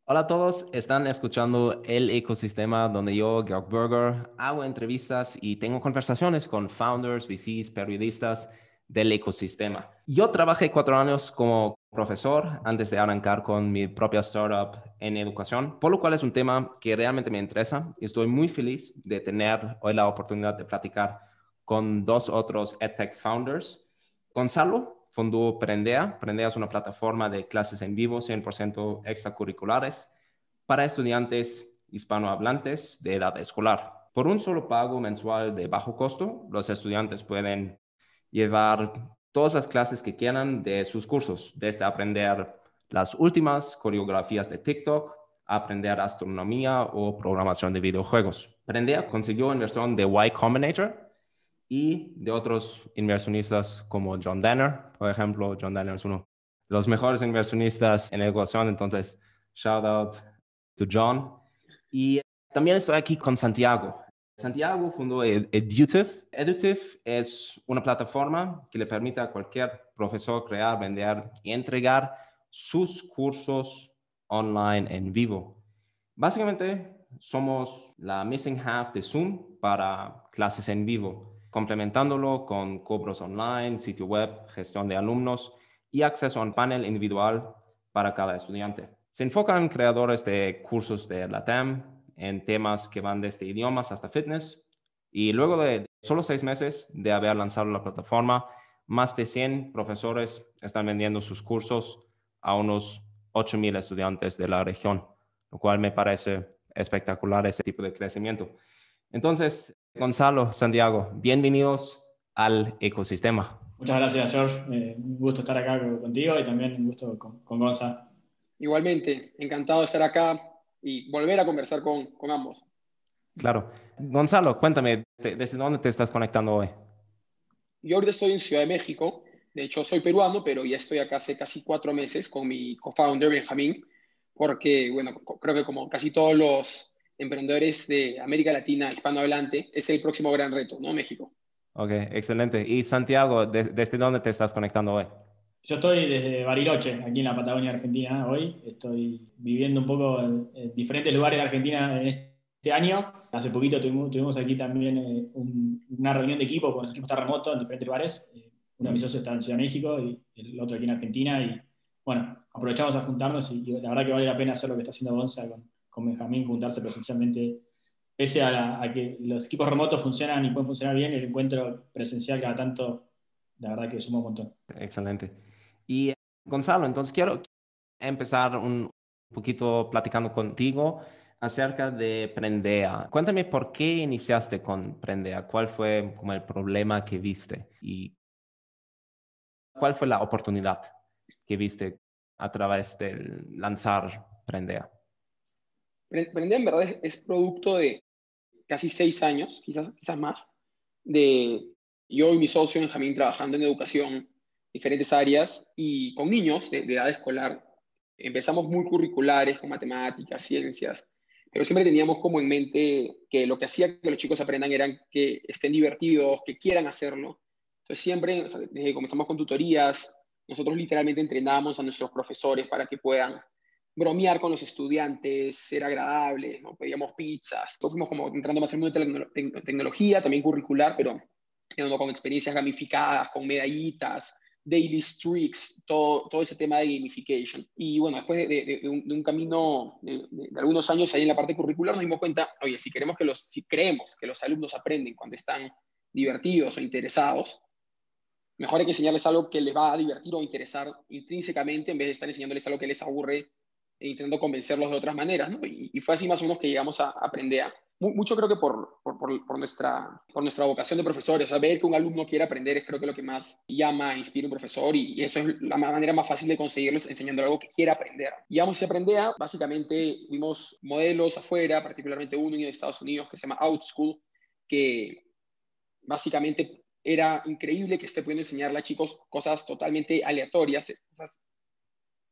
Hola a todos, están escuchando El Ecosistema, donde yo, Georg Berger, hago entrevistas y tengo conversaciones con founders, VCs, periodistas del ecosistema. Yo trabajé 4 años como profesor antes de arrancar con mi propia startup en educación, por lo cual es un tema que realmente me interesa y estoy muy feliz de tener hoy la oportunidad de platicar con dos otros EdTech founders. Gonzalo fundó Prendea. Prendea es una plataforma de clases en vivo 100% extracurriculares para estudiantes hispanohablantes de edad escolar. Por un solo pago mensual de bajo costo, los estudiantes pueden llevar todas las clases que quieran de sus cursos, desde aprender las últimas coreografías de TikTok, a aprender astronomía o programación de videojuegos. Prendea consiguió inversión de Y Combinator y de otros inversionistas como John Danner. Por ejemplo, John Danner es uno de los mejores inversionistas en educación, entonces shout out to John. Y también estoy aquí con Santiago. Santiago fundó Edutive. Edutive es una plataforma que le permite a cualquier profesor crear, vender y entregar sus cursos online en vivo. Básicamente, somos la missing half de Zoom para clases en vivo, complementándolo con cobros online, sitio web, gestión de alumnos y acceso a un panel individual para cada estudiante. Se enfocan en creadores de cursos de LATAM en temas que van desde idiomas hasta fitness, y luego de solo 6 meses de haber lanzado la plataforma, más de 100 profesores están vendiendo sus cursos a unos 8,000 estudiantes de la región, lo cual me parece espectacular ese tipo de crecimiento. Entonces, Gonzalo, Santiago, bienvenidos al ecosistema. Muchas gracias, George. Un gusto estar acá contigo y también un gusto con Gonza. Igualmente, encantado de estar acá y volver a conversar con ambos. Claro. Gonzalo, cuéntame, ¿desde dónde te estás conectando hoy? Yo ahorita estoy en Ciudad de México, de hecho soy peruano, pero ya estoy acá hace casi 4 meses con mi co-founder Benjamín, porque, bueno, creo que como casi todos los emprendedores de América Latina hispanohablante, es el próximo gran reto, ¿no? México. Ok, excelente. Y Santiago, ¿desde dónde te estás conectando hoy? Yo estoy desde Bariloche, aquí en la Patagonia Argentina hoy. Estoy viviendo un poco en diferentes lugares de Argentina en este año. Hace poquito tuvimos aquí también una reunión de equipo, con los equipos está remoto en diferentes lugares. Uno de mis socios está en Ciudad de México y el otro aquí en Argentina. Y bueno, aprovechamos a juntarnos y la verdad que vale la pena hacer lo que está haciendo Gonza con Benjamín, juntarse presencialmente. Pese a que los equipos remotos funcionan y pueden funcionar bien, el encuentro presencial cada tanto, la verdad que suma un montón. Excelente. Y Gonzalo, entonces quiero empezar un poquito platicando contigo acerca de Prendea. Cuéntame por qué iniciaste con Prendea, cuál fue como el problema que viste y cuál fue la oportunidad que viste a través de lanzar Prendea. Prendea en verdad es producto de casi 6 años, quizás más, de yo y mi socio Benjamín trabajando en educación, diferentes áreas, y con niños de edad escolar. Empezamos muy curriculares, con matemáticas, ciencias, pero siempre teníamos como en mente que lo que hacía que los chicos aprendan eran que estén divertidos, que quieran hacerlo. Entonces siempre, o sea, desde que comenzamos con tutorías, nosotros literalmente entrenábamos a nuestros profesores para que puedan bromear con los estudiantes, ser agradables, ¿no? Pedíamos pizzas. Todos fuimos como entrando más en el mundo de tecnología, también curricular, pero con experiencias gamificadas, con medallitas, daily streaks, todo ese tema de gamification. Y bueno, después de un camino de algunos años ahí en la parte curricular, nos dimos cuenta, oye, si creemos que los alumnos aprenden cuando están divertidos o interesados, mejor hay que enseñarles algo que les va a divertir o interesar intrínsecamente en vez de estar enseñándoles algo que les aburre e intentando convencerlos de otras maneras, ¿no? Y fue así más o menos que llegamos a aprender. Mucho creo que por nuestra vocación de profesores, o sea, ver que un alumno quiere aprender es creo que lo que más llama, inspira a un profesor y eso es la manera más fácil de conseguirles enseñando algo que quiera aprender. Llegamos a aprender, básicamente vimos modelos afuera, particularmente uno en Estados Unidos que se llama OutSchool, que básicamente era increíble que esté pudiendo enseñarle a chicos cosas totalmente aleatorias, cosas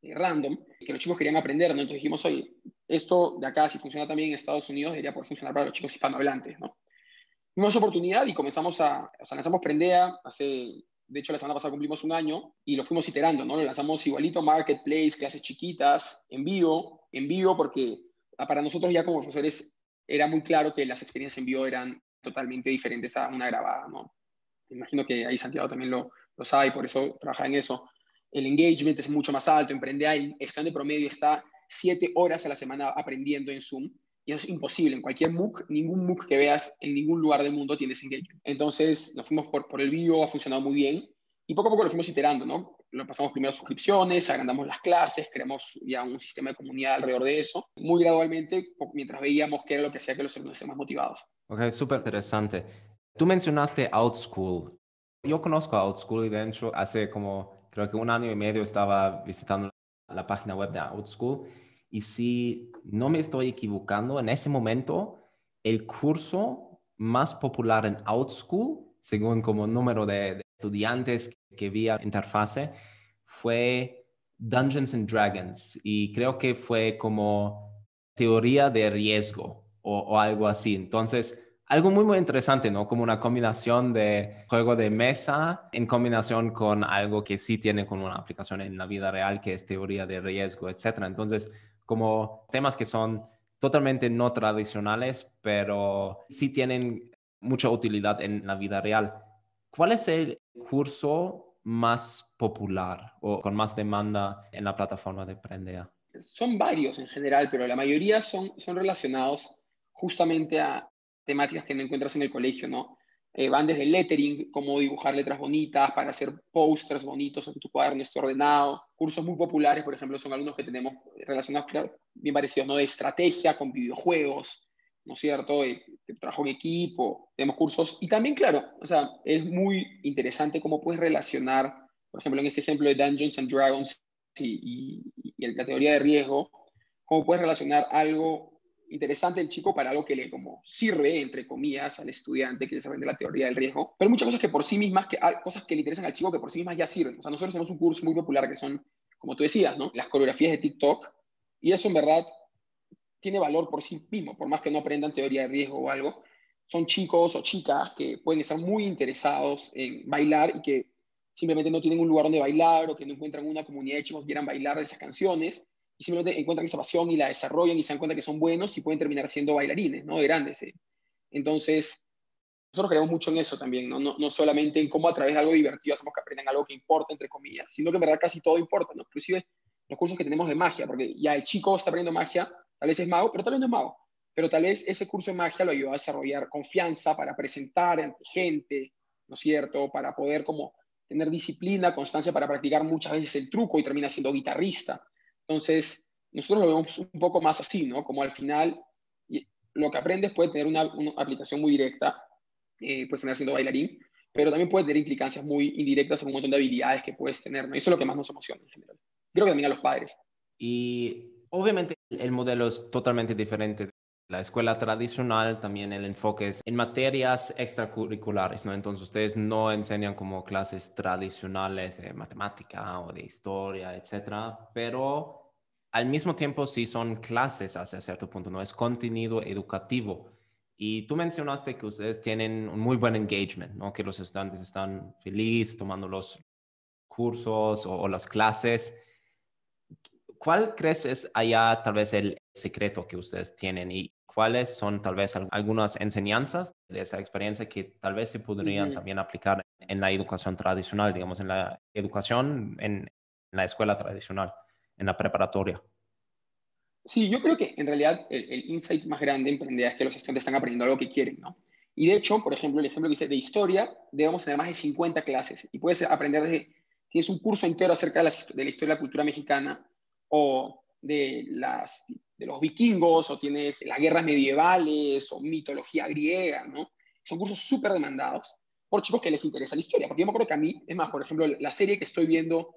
random, que los chicos querían aprender, ¿no? Entonces dijimos, oye, esto de acá, si funciona también en Estados Unidos, debería poder funcionar para los chicos hispanohablantes, ¿no? Tuvimos oportunidad y comenzamos lanzamos Prendea hace De hecho, la semana pasada cumplimos 1 año y lo fuimos iterando, ¿no? Lo lanzamos igualito, Marketplace, clases chiquitas, en vivo, porque para nosotros ya como profesores era muy claro que las experiencias en vivo eran totalmente diferentes a una grabada, ¿no? Me imagino que ahí Santiago también lo sabe y por eso trabaja en eso. El engagement es mucho más alto. Emprendedor, el estudiante promedio está 7 horas a la semana aprendiendo en Zoom y eso es imposible. En cualquier MOOC, ningún MOOC que veas en ningún lugar del mundo tiene ese engagement. Entonces nos fuimos por el vivo, ha funcionado muy bien y poco a poco lo fuimos iterando, ¿no? Lo pasamos primero a suscripciones, agrandamos las clases, creamos ya un sistema de comunidad alrededor de eso, muy gradualmente, mientras veíamos qué era lo que hacía que los alumnos estén más motivados. Ok, súper interesante. Tú mencionaste OutSchool. Yo conozco a OutSchool y de hecho hace como, creo que 1 año y medio estaba visitando la página web de OutSchool y si no me estoy equivocando, en ese momento el curso más popular en OutSchool, según como número de estudiantes que vi a interfase, fue Dungeons and Dragons y creo que fue como teoría de riesgo o algo así. Entonces, algo muy, muy interesante, ¿no? Como una combinación de juego de mesa en combinación con algo que sí tiene como una aplicación en la vida real, que es teoría de riesgo, etcétera. Entonces, como temas que son totalmente no tradicionales, pero sí tienen mucha utilidad en la vida real. ¿Cuál es el curso más popular o con más demanda en la plataforma de Prendea? Son varios en general, pero la mayoría son relacionados justamente a temáticas que no encuentras en el colegio, ¿no? Van desde lettering, cómo dibujar letras bonitas, para hacer posters bonitos en tu cuaderno esté ordenado. Cursos muy populares, por ejemplo, son algunos que tenemos relacionados, claro, bien parecidos, ¿no? De estrategia con videojuegos, ¿no es cierto? De trabajo en equipo, tenemos cursos. Y también, claro, o sea, es muy interesante cómo puedes relacionar, por ejemplo, en este ejemplo de Dungeons and Dragons, y la teoría de riesgo, cómo puedes relacionar algo interesante del chico para algo que le como sirve, entre comillas, al estudiante que sabe de la teoría del riesgo. Pero hay muchas cosas que por sí mismas, cosas que le interesan al chico que por sí mismas ya sirven. O sea, nosotros tenemos un curso muy popular que son, como tú decías, ¿no? Las coreografías de TikTok. Y eso en verdad tiene valor por sí mismo, por más que no aprendan teoría de riesgo o algo. Son chicos o chicas que pueden estar muy interesados en bailar y que simplemente no tienen un lugar donde bailar o que no encuentran una comunidad de chicos que quieran bailar de esas canciones y simplemente encuentran esa pasión y la desarrollan y se dan cuenta que son buenos y pueden terminar siendo bailarines, ¿no? De grandes. Entonces, nosotros creemos mucho en eso también, ¿no? No solamente en cómo a través de algo divertido hacemos que aprendan algo que importa, entre comillas, sino que en verdad casi todo importa, ¿no? Inclusive los cursos que tenemos de magia, porque ya el chico está aprendiendo magia, tal vez es mago, pero tal vez no es mago. Pero tal vez ese curso de magia lo ayudó a desarrollar confianza para presentar ante gente, ¿no es cierto? Para poder como tener disciplina, constancia para practicar muchas veces el truco y termina siendo guitarrista. Entonces, nosotros lo vemos un poco más así, ¿no? Como al final lo que aprendes puede tener una aplicación muy directa, puedes terminar siendo bailarín, pero también puede tener implicancias muy indirectas en un montón de habilidades que puedes tener, ¿no? Eso es lo que más nos emociona en general. Creo que también a los padres. Y obviamente el modelo es totalmente diferente. La escuela tradicional también el enfoque es en materias extracurriculares, ¿no? Entonces ustedes no enseñan como clases tradicionales de matemática o de historia, etcétera, pero al mismo tiempo sí son clases hasta cierto punto, ¿no? Es contenido educativo. Y tú mencionaste que ustedes tienen un muy buen engagement, ¿no? Que los estudiantes están felices tomando los cursos o las clases. ¿Cuál crees es allá tal vez el secreto que ustedes tienen y cuáles son tal vez algunas enseñanzas de esa experiencia que tal vez se podrían Uh-huh. también aplicar en la educación tradicional, digamos, en la educación en la escuela tradicional, en la preparatoria? Sí, yo creo que en realidad el insight más grande en Prendea es que los estudiantes están aprendiendo algo que quieren, ¿no? Y de hecho, por ejemplo, el ejemplo que hice de historia, debemos tener más de 50 clases y puedes aprender tienes un curso entero acerca de la historia de la cultura mexicana o de los vikingos o tienes las guerras medievales o mitología griega, ¿no? Son cursos súper demandados por chicos que les interesa la historia, porque yo me acuerdo que a mí, es más, por ejemplo, las series que estoy viendo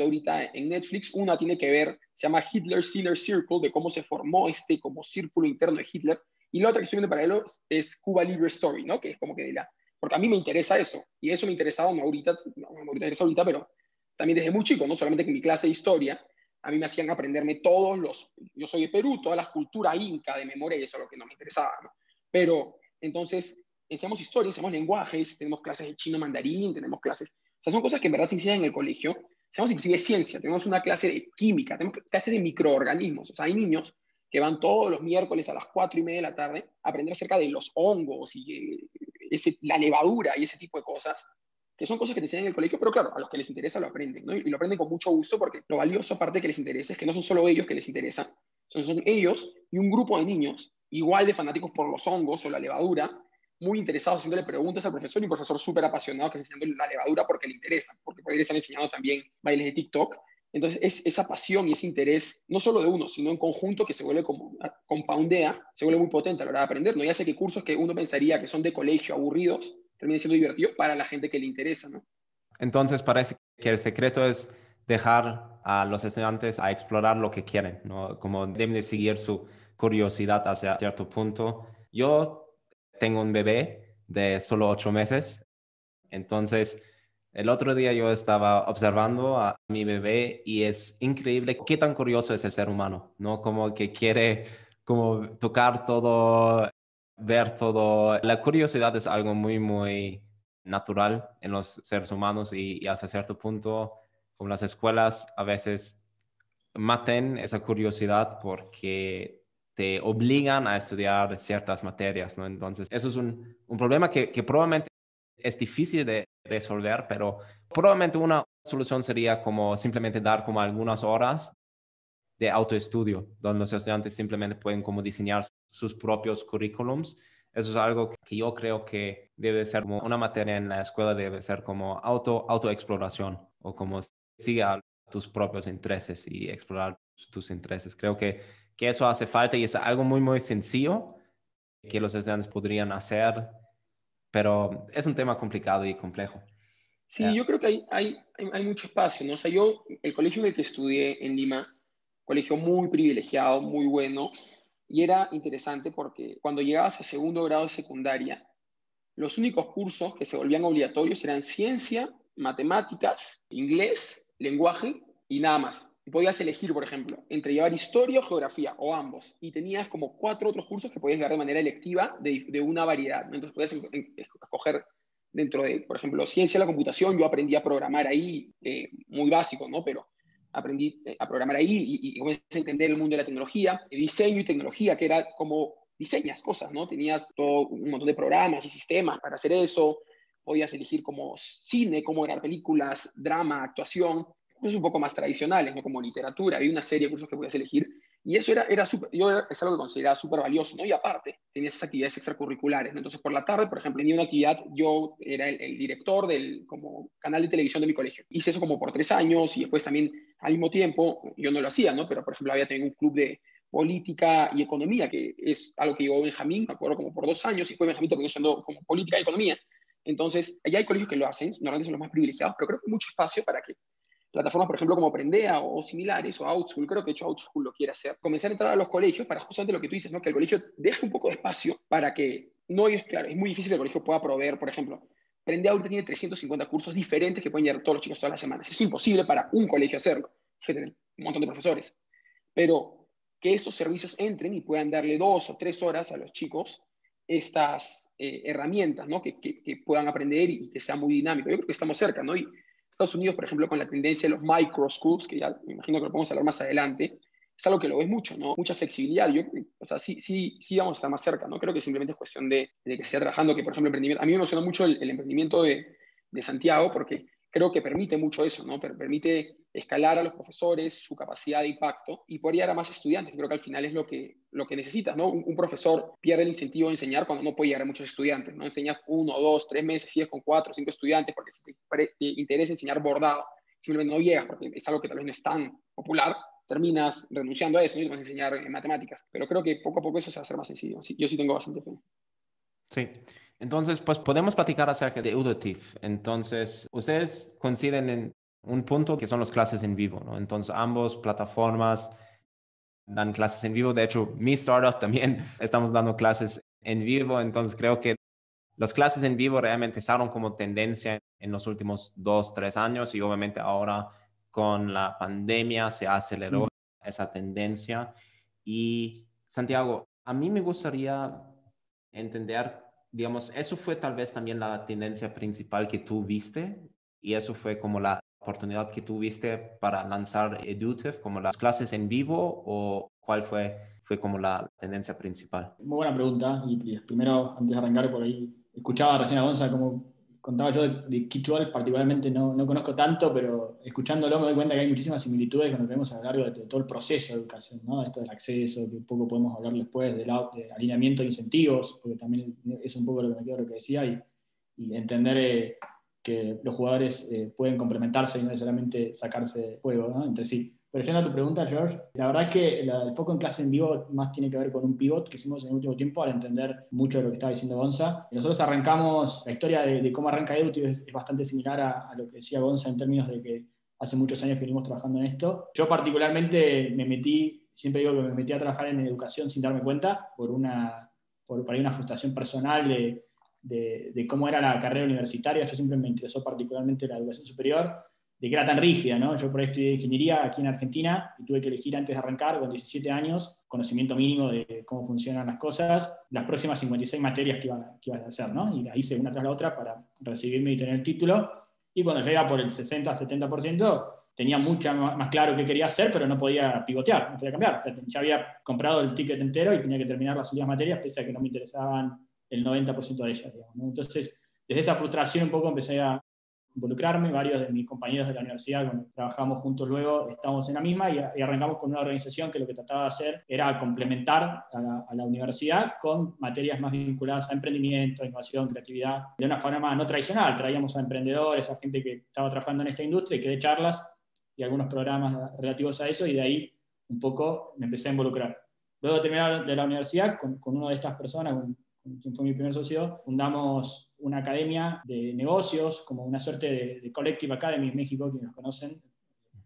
ahorita en Netflix, una tiene que ver, se llama Hitler's Inner Circle, de cómo se formó este como círculo interno de Hitler, y la otra que estoy viendo para él es Cuba Libre Story, ¿no? Que es como que dirá, porque a mí me interesa eso, y eso me interesaba no ahorita, no me interesa ahorita, pero también desde muy chico, no solamente que en mi clase de historia, a mí me hacían aprenderme yo soy de Perú, todas las culturas inca de memoria, y eso es lo que no me interesaba, ¿no? Pero entonces enseñamos historia, enseñamos lenguajes, tenemos clases de chino mandarín, tenemos clases, o sea, son cosas que en verdad se enseñan en el colegio. Enseñamos inclusive ciencia, tenemos una clase de química, tenemos clases de microorganismos, o sea, hay niños que van todos los miércoles a las 4:30 de la tarde a aprender acerca de los hongos y la levadura y ese tipo de cosas, que son cosas que te enseñan en el colegio, pero claro, a los que les interesa lo aprenden, ¿no? Y lo aprenden con mucho gusto porque lo valioso, aparte de que les interesa, es que no son solo ellos que les interesa, son ellos y un grupo de niños igual de fanáticos por los hongos o la levadura, muy interesados haciéndole preguntas al profesor y un profesor súper apasionado que está enseñando la levadura porque le interesa, porque podría estar enseñando también bailes de TikTok. Entonces, es esa pasión y ese interés, no solo de uno, sino en conjunto, que se vuelve como, compoundea, se vuelve muy potente a la hora de aprender, ¿no? Ya sé que cursos que uno pensaría que son de colegio aburridos, terminan siendo divertidos para la gente que le interesa, ¿no? Entonces parece que el secreto es dejar a los estudiantes a explorar lo que quieren, ¿no? Como deben de seguir su curiosidad hacia cierto punto. Yo tengo un bebé de solo 8 meses, entonces el otro día yo estaba observando a mi bebé y es increíble qué tan curioso es el ser humano, ¿no? Como que quiere como tocar todo, ver todo. La curiosidad es algo muy, muy natural en los seres humanos y hasta cierto punto, como las escuelas a veces maten esa curiosidad porque te obligan a estudiar ciertas materias, ¿no? Entonces, eso es un problema que probablemente es difícil de resolver, pero probablemente una solución sería como simplemente dar como algunas horas de autoestudio, donde los estudiantes simplemente pueden como diseñar sus propios currículums. Eso es algo que yo creo que debe ser como una materia en la escuela, debe ser como autoexploración o como sigue a tus propios intereses y explorar tus intereses. Creo que eso hace falta y es algo muy, muy sencillo que los estudiantes podrían hacer, pero es un tema complicado y complejo. Sí, yo creo que hay mucho espacio, ¿no? O sea, yo, el colegio en el que estudié en Lima, colegio muy privilegiado, muy bueno, y era interesante porque cuando llegabas a segundo grado de secundaria, los únicos cursos que se volvían obligatorios eran ciencia, matemáticas, inglés, lenguaje y nada más. Y podías elegir, por ejemplo, entre llevar historia o geografía, o ambos. Y tenías como 4 otros cursos que podías llevar de manera electiva de una variedad, ¿no? Entonces podías escoger dentro de, por ejemplo, ciencia de la computación. Yo aprendí a programar ahí, muy básico, ¿no? Pero aprendí a programar ahí y comencé a entender el mundo de la tecnología, diseño y tecnología, que era como diseñas cosas, ¿no? Tenías todo un montón de programas y sistemas para hacer eso, podías elegir como cine, cómo grabar películas, drama, actuación, cursos un poco más tradicionales, ¿no? Como literatura, había una serie de cursos que podías elegir, y eso era súper, es algo que consideraba súper valioso, ¿no? Y aparte, tenías esas actividades extracurriculares, ¿no? Entonces, por la tarde, por ejemplo, tenía una actividad, yo era el director del como canal de televisión de mi colegio. Hice eso como por 3 años y después también, al mismo tiempo, yo no lo hacía, ¿no? Pero, por ejemplo, había también un club de política y economía, que es algo que llevó Benjamín, me acuerdo, como por 2 años, y fue Benjamín terminó siendo como política y economía. Entonces, allá hay colegios que lo hacen, normalmente son los más privilegiados, pero creo que hay mucho espacio para que plataformas, por ejemplo, como Prendea o similares, o OutSchool, creo que de hecho OutSchool lo quiere hacer, comenzar a entrar a los colegios para justamente lo que tú dices, ¿no? Que el colegio deje un poco de espacio para que, no es claro, es muy difícil que el colegio pueda proveer, por ejemplo, Prendea ahorita tiene 350 cursos diferentes que pueden llegar todos los chicos todas las semanas. Es imposible para un colegio hacerlo, hay que tener un montón de profesores. Pero que estos servicios entren y puedan darle 2 o 3 horas a los chicos estas herramientas, ¿no? Que puedan aprender y que sea muy dinámico. Yo creo que estamos cerca, ¿no? Y Estados Unidos, por ejemplo, con la tendencia de los micro schools, que ya me imagino que lo podemos hablar más adelante, es algo que lo ves mucho, ¿no? Mucha flexibilidad. O sea, sí vamos a estar más cerca, ¿no? Creo que simplemente es cuestión de que sea trabajando, que por ejemplo, emprendimiento. A mí me emociona mucho el emprendimiento de Santiago porque creo que permite mucho eso, ¿no? Permite escalar a los profesores, su capacidad de impacto y poder llegar a más estudiantes. Creo que al final es lo que necesitas, ¿no? Un profesor pierde el incentivo de enseñar cuando no puede llegar a muchos estudiantes, ¿no? Enseñas 1, 2, 3 meses, sigues con 4 o 5 estudiantes porque si te interesa enseñar bordado, simplemente no llegas porque es algo que tal vez no es tan popular, terminas renunciando a eso, ¿no? Y vas a enseñar en matemáticas. Pero creo que poco a poco eso se va a hacer más sencillo. Sí, yo sí tengo bastante fe. Sí. Entonces, pues podemos platicar acerca de Udactiv. Entonces, ustedes coinciden en un punto que son las clases en vivo, ¿no? Entonces, ambos plataformas dan clases en vivo. De hecho, mi startup también estamos dando clases en vivo. Entonces, creo que las clases en vivo realmente empezaron como tendencia en los últimos 2, 3 años y obviamente ahora con la pandemia se aceleró esa tendencia. Y Santiago, a mí me gustaría entender digamos, eso fue tal vez también la tendencia principal que tú viste y eso fue como la oportunidad que tuviste para lanzar Edutive, como las clases en vivo o cuál fue como la tendencia principal. Muy buena pregunta. Y primero, antes de arrancar por ahí, escuchaba recién a Gonza como contaba yo de K-12, particularmente no conozco tanto, pero escuchándolo me doy cuenta que hay muchísimas similitudes con lo que vemos a lo largo de todo el proceso de educación, ¿no? Esto del acceso, que un poco podemos hablar después de alineamiento de incentivos, porque también es un poco lo que me quedo lo que decía, y entender que los jugadores pueden complementarse y no necesariamente sacarse de juego, ¿no? Entre sí. Pero yendo a tu pregunta, George, la verdad es que el foco en clase en vivo más tiene que ver con un pivot que hicimos en el último tiempo al entender mucho de lo que estaba diciendo Gonza. Nosotros arrancamos, la historia de cómo arranca Edutive es bastante similar a lo que decía Gonza en términos de que hace muchos años que venimos trabajando en esto. Yo particularmente siempre digo que me metí a trabajar en educación sin darme cuenta, por ahí una frustración personal de cómo era la carrera universitaria. Yo siempre me interesó particularmente la educación superior, de que era tan rígida, ¿no? Yo por ahí estudié ingeniería aquí en Argentina y tuve que elegir antes de arrancar, con 17 años, conocimiento mínimo de cómo funcionan las cosas, las próximas 56 materias que iba a hacer, ¿no? Y la hice una tras la otra para recibirme y tener el título. Y cuando llega por el 60-70%, tenía mucho más claro qué quería hacer, pero no podía pivotear, no podía cambiar. O sea, ya había comprado el ticket entero y tenía que terminar las últimas materias, pese a que no me interesaban el 90% de ellas, digamos, ¿no? Entonces, desde esa frustración un poco empecé a involucrarme. Varios de mis compañeros de la universidad, cuando trabajamos juntos luego, estábamos en la misma y arrancamos con una organización que lo que trataba de hacer era complementar a la universidad con materias más vinculadas a emprendimiento, innovación, creatividad, de una forma no tradicional. Traíamos a emprendedores, a gente que estaba trabajando en esta industria y que de charlas y algunos programas relativos a eso, y de ahí un poco me empecé a involucrar. Luego de terminar de la universidad, con una de estas personas, quien fue mi primer socio, fundamos una academia de negocios, como una suerte de Collective Academy en México, quienes nos conocen.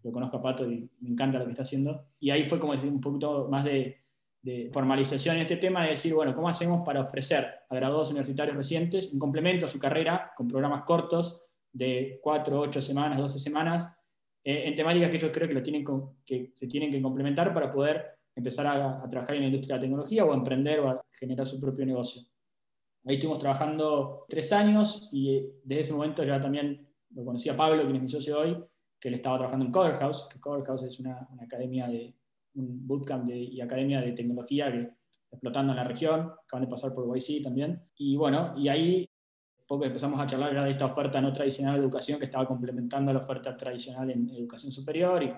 Lo conozco a Pato y me encanta lo que está haciendo. Y ahí fue como decir un poquito más de formalización en este tema, de decir, bueno, ¿cómo hacemos para ofrecer a graduados universitarios recientes un complemento a su carrera con programas cortos de 4, 8 semanas, 12 semanas, en temáticas que ellos creo que se tienen que complementar para poder empezar a trabajar en la industria de la tecnología o a emprender o a generar su propio negocio? Ahí estuvimos trabajando 3 años y desde ese momento ya también lo conocí a Pablo, quien es mi socio hoy, que él estaba trabajando en Coder House, que Coder House es una academia un bootcamp y academia de tecnología que explotando en la región, acaban de pasar por YC también. Y bueno, y ahí poco empezamos a charlar ya de esta oferta no tradicional de educación que estaba complementando a la oferta tradicional en educación superior y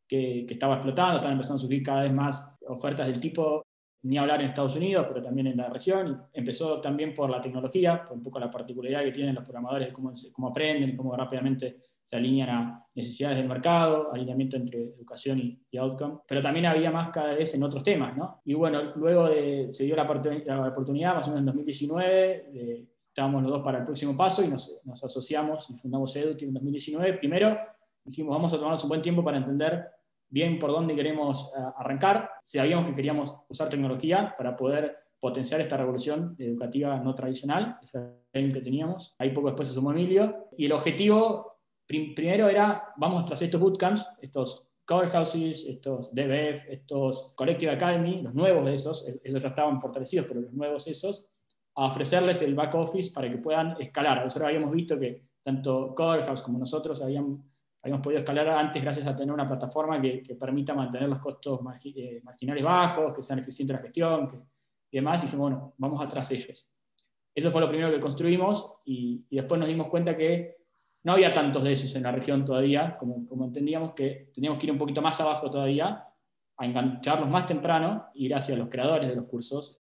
que estaba explotando, estaban empezando a subir cada vez más ofertas del tipo, ni hablar en Estados Unidos, pero también en la región. Y empezó también por la tecnología, por un poco la particularidad que tienen los programadores, cómo aprenden y cómo rápidamente se alinean a necesidades del mercado, alineamiento entre educación y outcome, pero también había más cada vez en otros temas, ¿no? Y bueno, luego se dio la oportunidad, más o menos en 2019, estábamos los dos para el próximo paso y nos asociamos y fundamos Edutive en 2019. Primero dijimos, vamos a tomarnos un buen tiempo para entender bien por dónde queremos arrancar. Sabíamos que queríamos usar tecnología para poder potenciar esta revolución educativa no tradicional, ese era el que teníamos. Ahí poco después se sumó Emilio. Y el objetivo primero era, vamos tras estos bootcamps, estos Cover Houses, estos DBF, estos Collective Academy, los nuevos de esos ya estaban fortalecidos, pero los nuevos esos, a ofrecerles el back office para que puedan escalar. Nosotros habíamos visto que tanto Cover House como nosotros habíamos podido escalar antes gracias a tener una plataforma que permita mantener los costos marginales bajos, que sean eficientes la gestión y demás. Y dijimos, bueno, vamos atrás de ellos. Eso fue lo primero que construimos y después nos dimos cuenta que no había tantos de esos en la región todavía, como entendíamos, que teníamos que ir un poquito más abajo todavía, a engancharlos más temprano, ir hacia los creadores de los cursos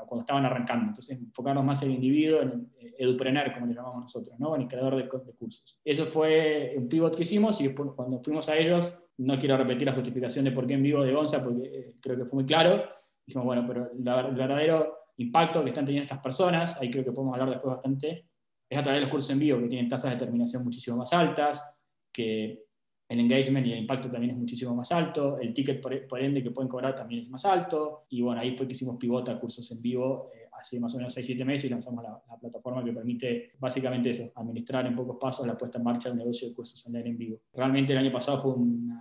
cuando estaban arrancando. Entonces, enfocarnos más en el individuo, en el edupreneur, como le llamamos nosotros, ¿no? En el creador de cursos. Eso fue un pivot que hicimos y después, cuando fuimos a ellos, no quiero repetir la justificación de por qué en vivo de Gonza, porque creo que fue muy claro. Dijimos, bueno, pero el verdadero impacto que están teniendo estas personas, ahí creo que podemos hablar después bastante, es a través de los cursos en vivo, que tienen tasas de terminación muchísimo más altas, que el engagement y el impacto también es muchísimo más alto, el ticket por ende que pueden cobrar también es más alto, y bueno, ahí fue que hicimos pivot a cursos en vivo hace más o menos 6-7 meses y lanzamos la plataforma que permite básicamente eso, administrar en pocos pasos la puesta en marcha del negocio de cursos online en vivo. Realmente el año pasado fue un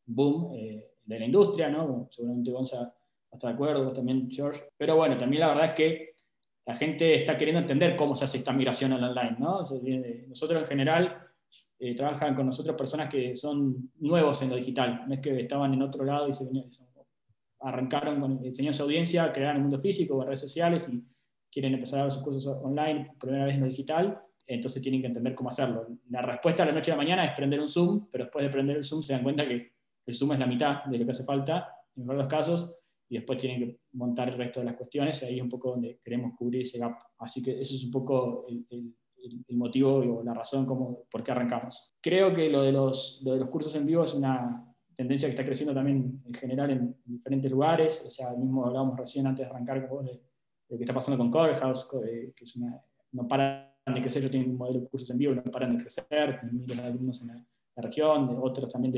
boom de la industria, ¿no? Seguramente Gonza está de acuerdo, vos también, George, pero bueno, también la verdad es que la gente está queriendo entender cómo se hace esta migración al online, ¿no? Nosotros en general trabajan con nosotros personas que son nuevos en lo digital, no es que estaban en otro lado y arrancaron, tenían su audiencia, crearon el mundo físico o en redes sociales y quieren empezar a dar sus cursos online por primera vez en lo digital, entonces tienen que entender cómo hacerlo. La respuesta a la noche a la mañana es prender un Zoom, pero después de prender el Zoom se dan cuenta que el Zoom es la mitad de lo que hace falta, en los casos, y después tienen que montar el resto de las cuestiones, y ahí es un poco donde queremos cubrir ese gap. Así que eso es un poco el motivo o la razón por qué arrancamos. Creo que lo de los cursos en vivo es una tendencia que está creciendo también en general en diferentes lugares, o sea, mismo hablábamos recién antes de arrancar de lo que está pasando con Coverhouse, que es no paran de crecer, yo tengo un modelo de cursos en vivo, no paran de crecer, miles de alumnos en la región, de otros también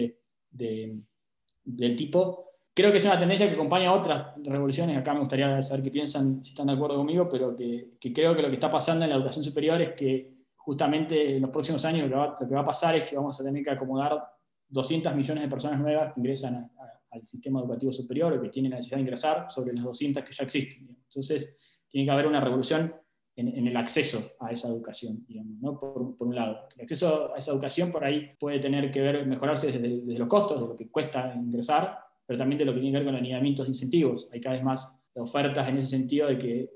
del tipo. Creo que es una tendencia que acompaña a otras revoluciones, acá me gustaría saber qué piensan, si están de acuerdo conmigo, pero que creo que lo que está pasando en la educación superior es que justamente en los próximos años lo que va a pasar es que vamos a tener que acomodar 200 millones de personas nuevas que ingresan al sistema educativo superior o que tienen la necesidad de ingresar sobre las 200 que ya existen. Entonces, tiene que haber una revolución en el acceso a esa educación, digamos, ¿no? Por un lado. El acceso a esa educación por ahí puede tener que mejorarse desde los costos, de lo que cuesta ingresar, pero también de lo que tiene que ver con los lineamientos de incentivos. Hay cada vez más ofertas en ese sentido de que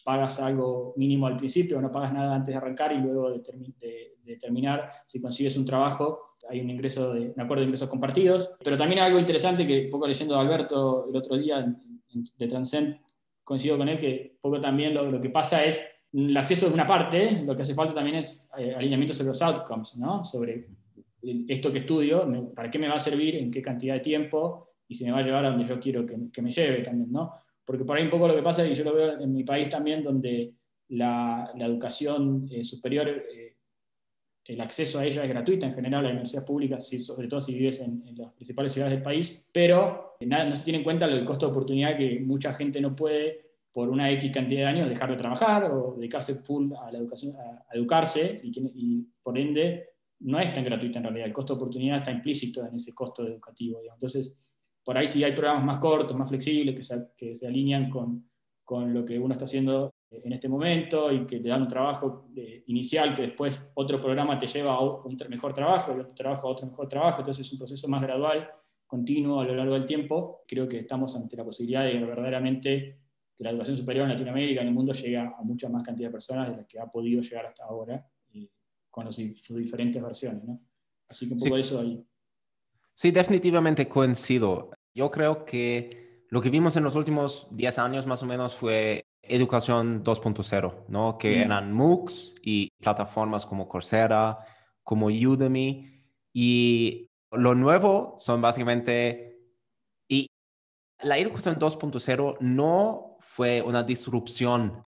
pagas algo mínimo al principio, no pagas nada antes de arrancar y luego de terminar, si consigues un trabajo, hay un acuerdo de ingresos compartidos. Pero también hay algo interesante que, poco leyendo a Alberto el otro día de Transcend, coincido con él, que poco también lo que pasa es, el acceso es una parte, lo que hace falta también es alineamiento sobre los outcomes, ¿no? Sobre esto que estudio, para qué me va a servir, en qué cantidad de tiempo, y si me va a llevar a donde yo quiero que me lleve también, ¿no? Porque por ahí un poco lo que pasa es que yo lo veo en mi país también, donde la educación superior, el acceso a ella es gratuita en general, la universidad pública, sobre todo si vives en las principales ciudades del país, pero no se tiene en cuenta el costo de oportunidad que mucha gente no puede, por una X cantidad de años, dejar de trabajar o dedicarse full a la educación, a educarse, y por ende no es tan gratuita en realidad. El costo de oportunidad está implícito en ese costo educativo, digamos. Entonces, por ahí sí hay programas más cortos, más flexibles, que se alinean con lo que uno está haciendo en este momento y que te dan un trabajo inicial que después otro programa te lleva a un mejor trabajo y otro trabajo a otro mejor trabajo. Entonces es un proceso más gradual, continuo a lo largo del tiempo. Creo que estamos ante la posibilidad de verdaderamente que la educación superior en Latinoamérica, en el mundo, llegue a mucha más cantidad de personas de las que ha podido llegar hasta ahora, con sus diferentes versiones, ¿no? Así que un poco Sí. eso ahí. Sí, definitivamente coincido. Yo creo que lo que vimos en los últimos 10 años más o menos fue educación 2.0, ¿no? Que eran MOOCs y plataformas como Coursera, como Udemy. Y lo nuevo son básicamente... Y la educación 2.0 no fue una disrupción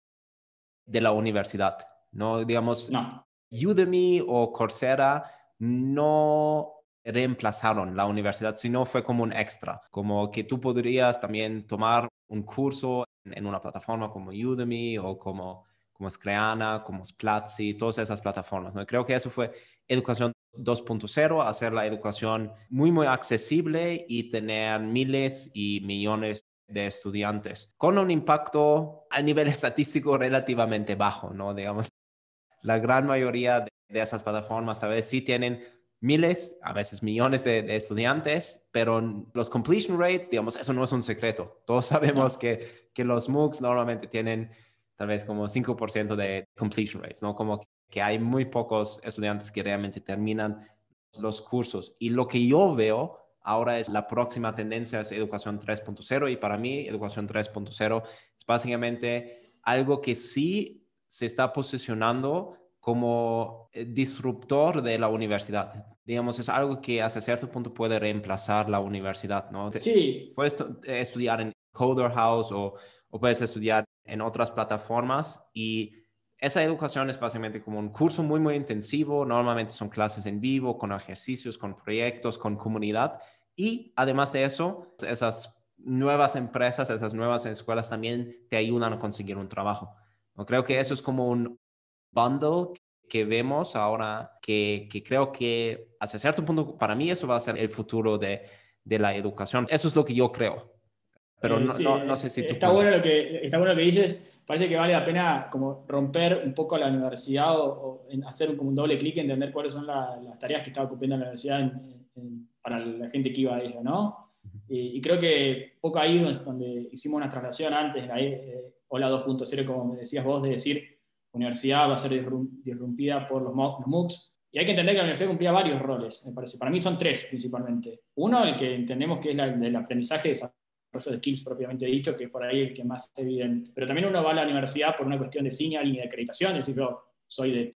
de la universidad, ¿no? Digamos, No. Udemy o Coursera no reemplazaron la universidad, sino fue como un extra, como que tú podrías también tomar un curso en una plataforma como Udemy o como Screana, como Platzi, todas esas plataformas, ¿no? Y creo que eso fue educación 2.0, hacer la educación muy, muy accesible y tener miles y millones de estudiantes, con un impacto a nivel estadístico relativamente bajo, ¿no? Digamos, la gran mayoría de esas plataformas tal vez sí tienen miles, a veces millones de estudiantes, pero los completion rates, digamos, eso no es un secreto. Todos sabemos No. que los MOOCs normalmente tienen tal vez como 5% de completion rates, ¿no? Como que hay muy pocos estudiantes que realmente terminan los cursos. Y lo que yo veo ahora es la próxima tendencia es educación 3.0 y para mí educación 3.0 es básicamente algo que sí se está posicionando como disruptor de la universidad. Digamos, es algo que hasta cierto punto puede reemplazar la universidad, ¿no? Sí. Puedes estudiar en Coder House o puedes estudiar en otras plataformas y esa educación es básicamente como un curso muy, muy intensivo. Normalmente son clases en vivo, con ejercicios, con proyectos, con comunidad. Y además de eso, esas nuevas empresas, esas nuevas escuelas también te ayudan a conseguir un trabajo. Yo creo que eso es como un bundle que vemos ahora, que creo que hasta cierto punto, para mí eso va a ser el futuro de la educación. Eso es lo que yo creo. Pero Sí, no sé si tú está piensas. bueno lo que dices. parece que vale la pena como romper un poco la universidad o hacer como un doble clic, entender cuáles son las tareas que está ocupando la universidad para la gente que iba a ella, ¿no? Y creo que poco ahí donde hicimos una traslación antes, Hola 2.0, como me decías vos, de decir, universidad va a ser disrumpida por los MOOCs. Y hay que entender que la universidad cumplía varios roles, me parece. Para mí son tres principalmente. Uno, el que entendemos que es el aprendizaje, desarrollo de skills propiamente dicho, que es por ahí el que más es evidente. Pero también uno va a la universidad por una cuestión de signaling y de acreditación, es decir, yo soy de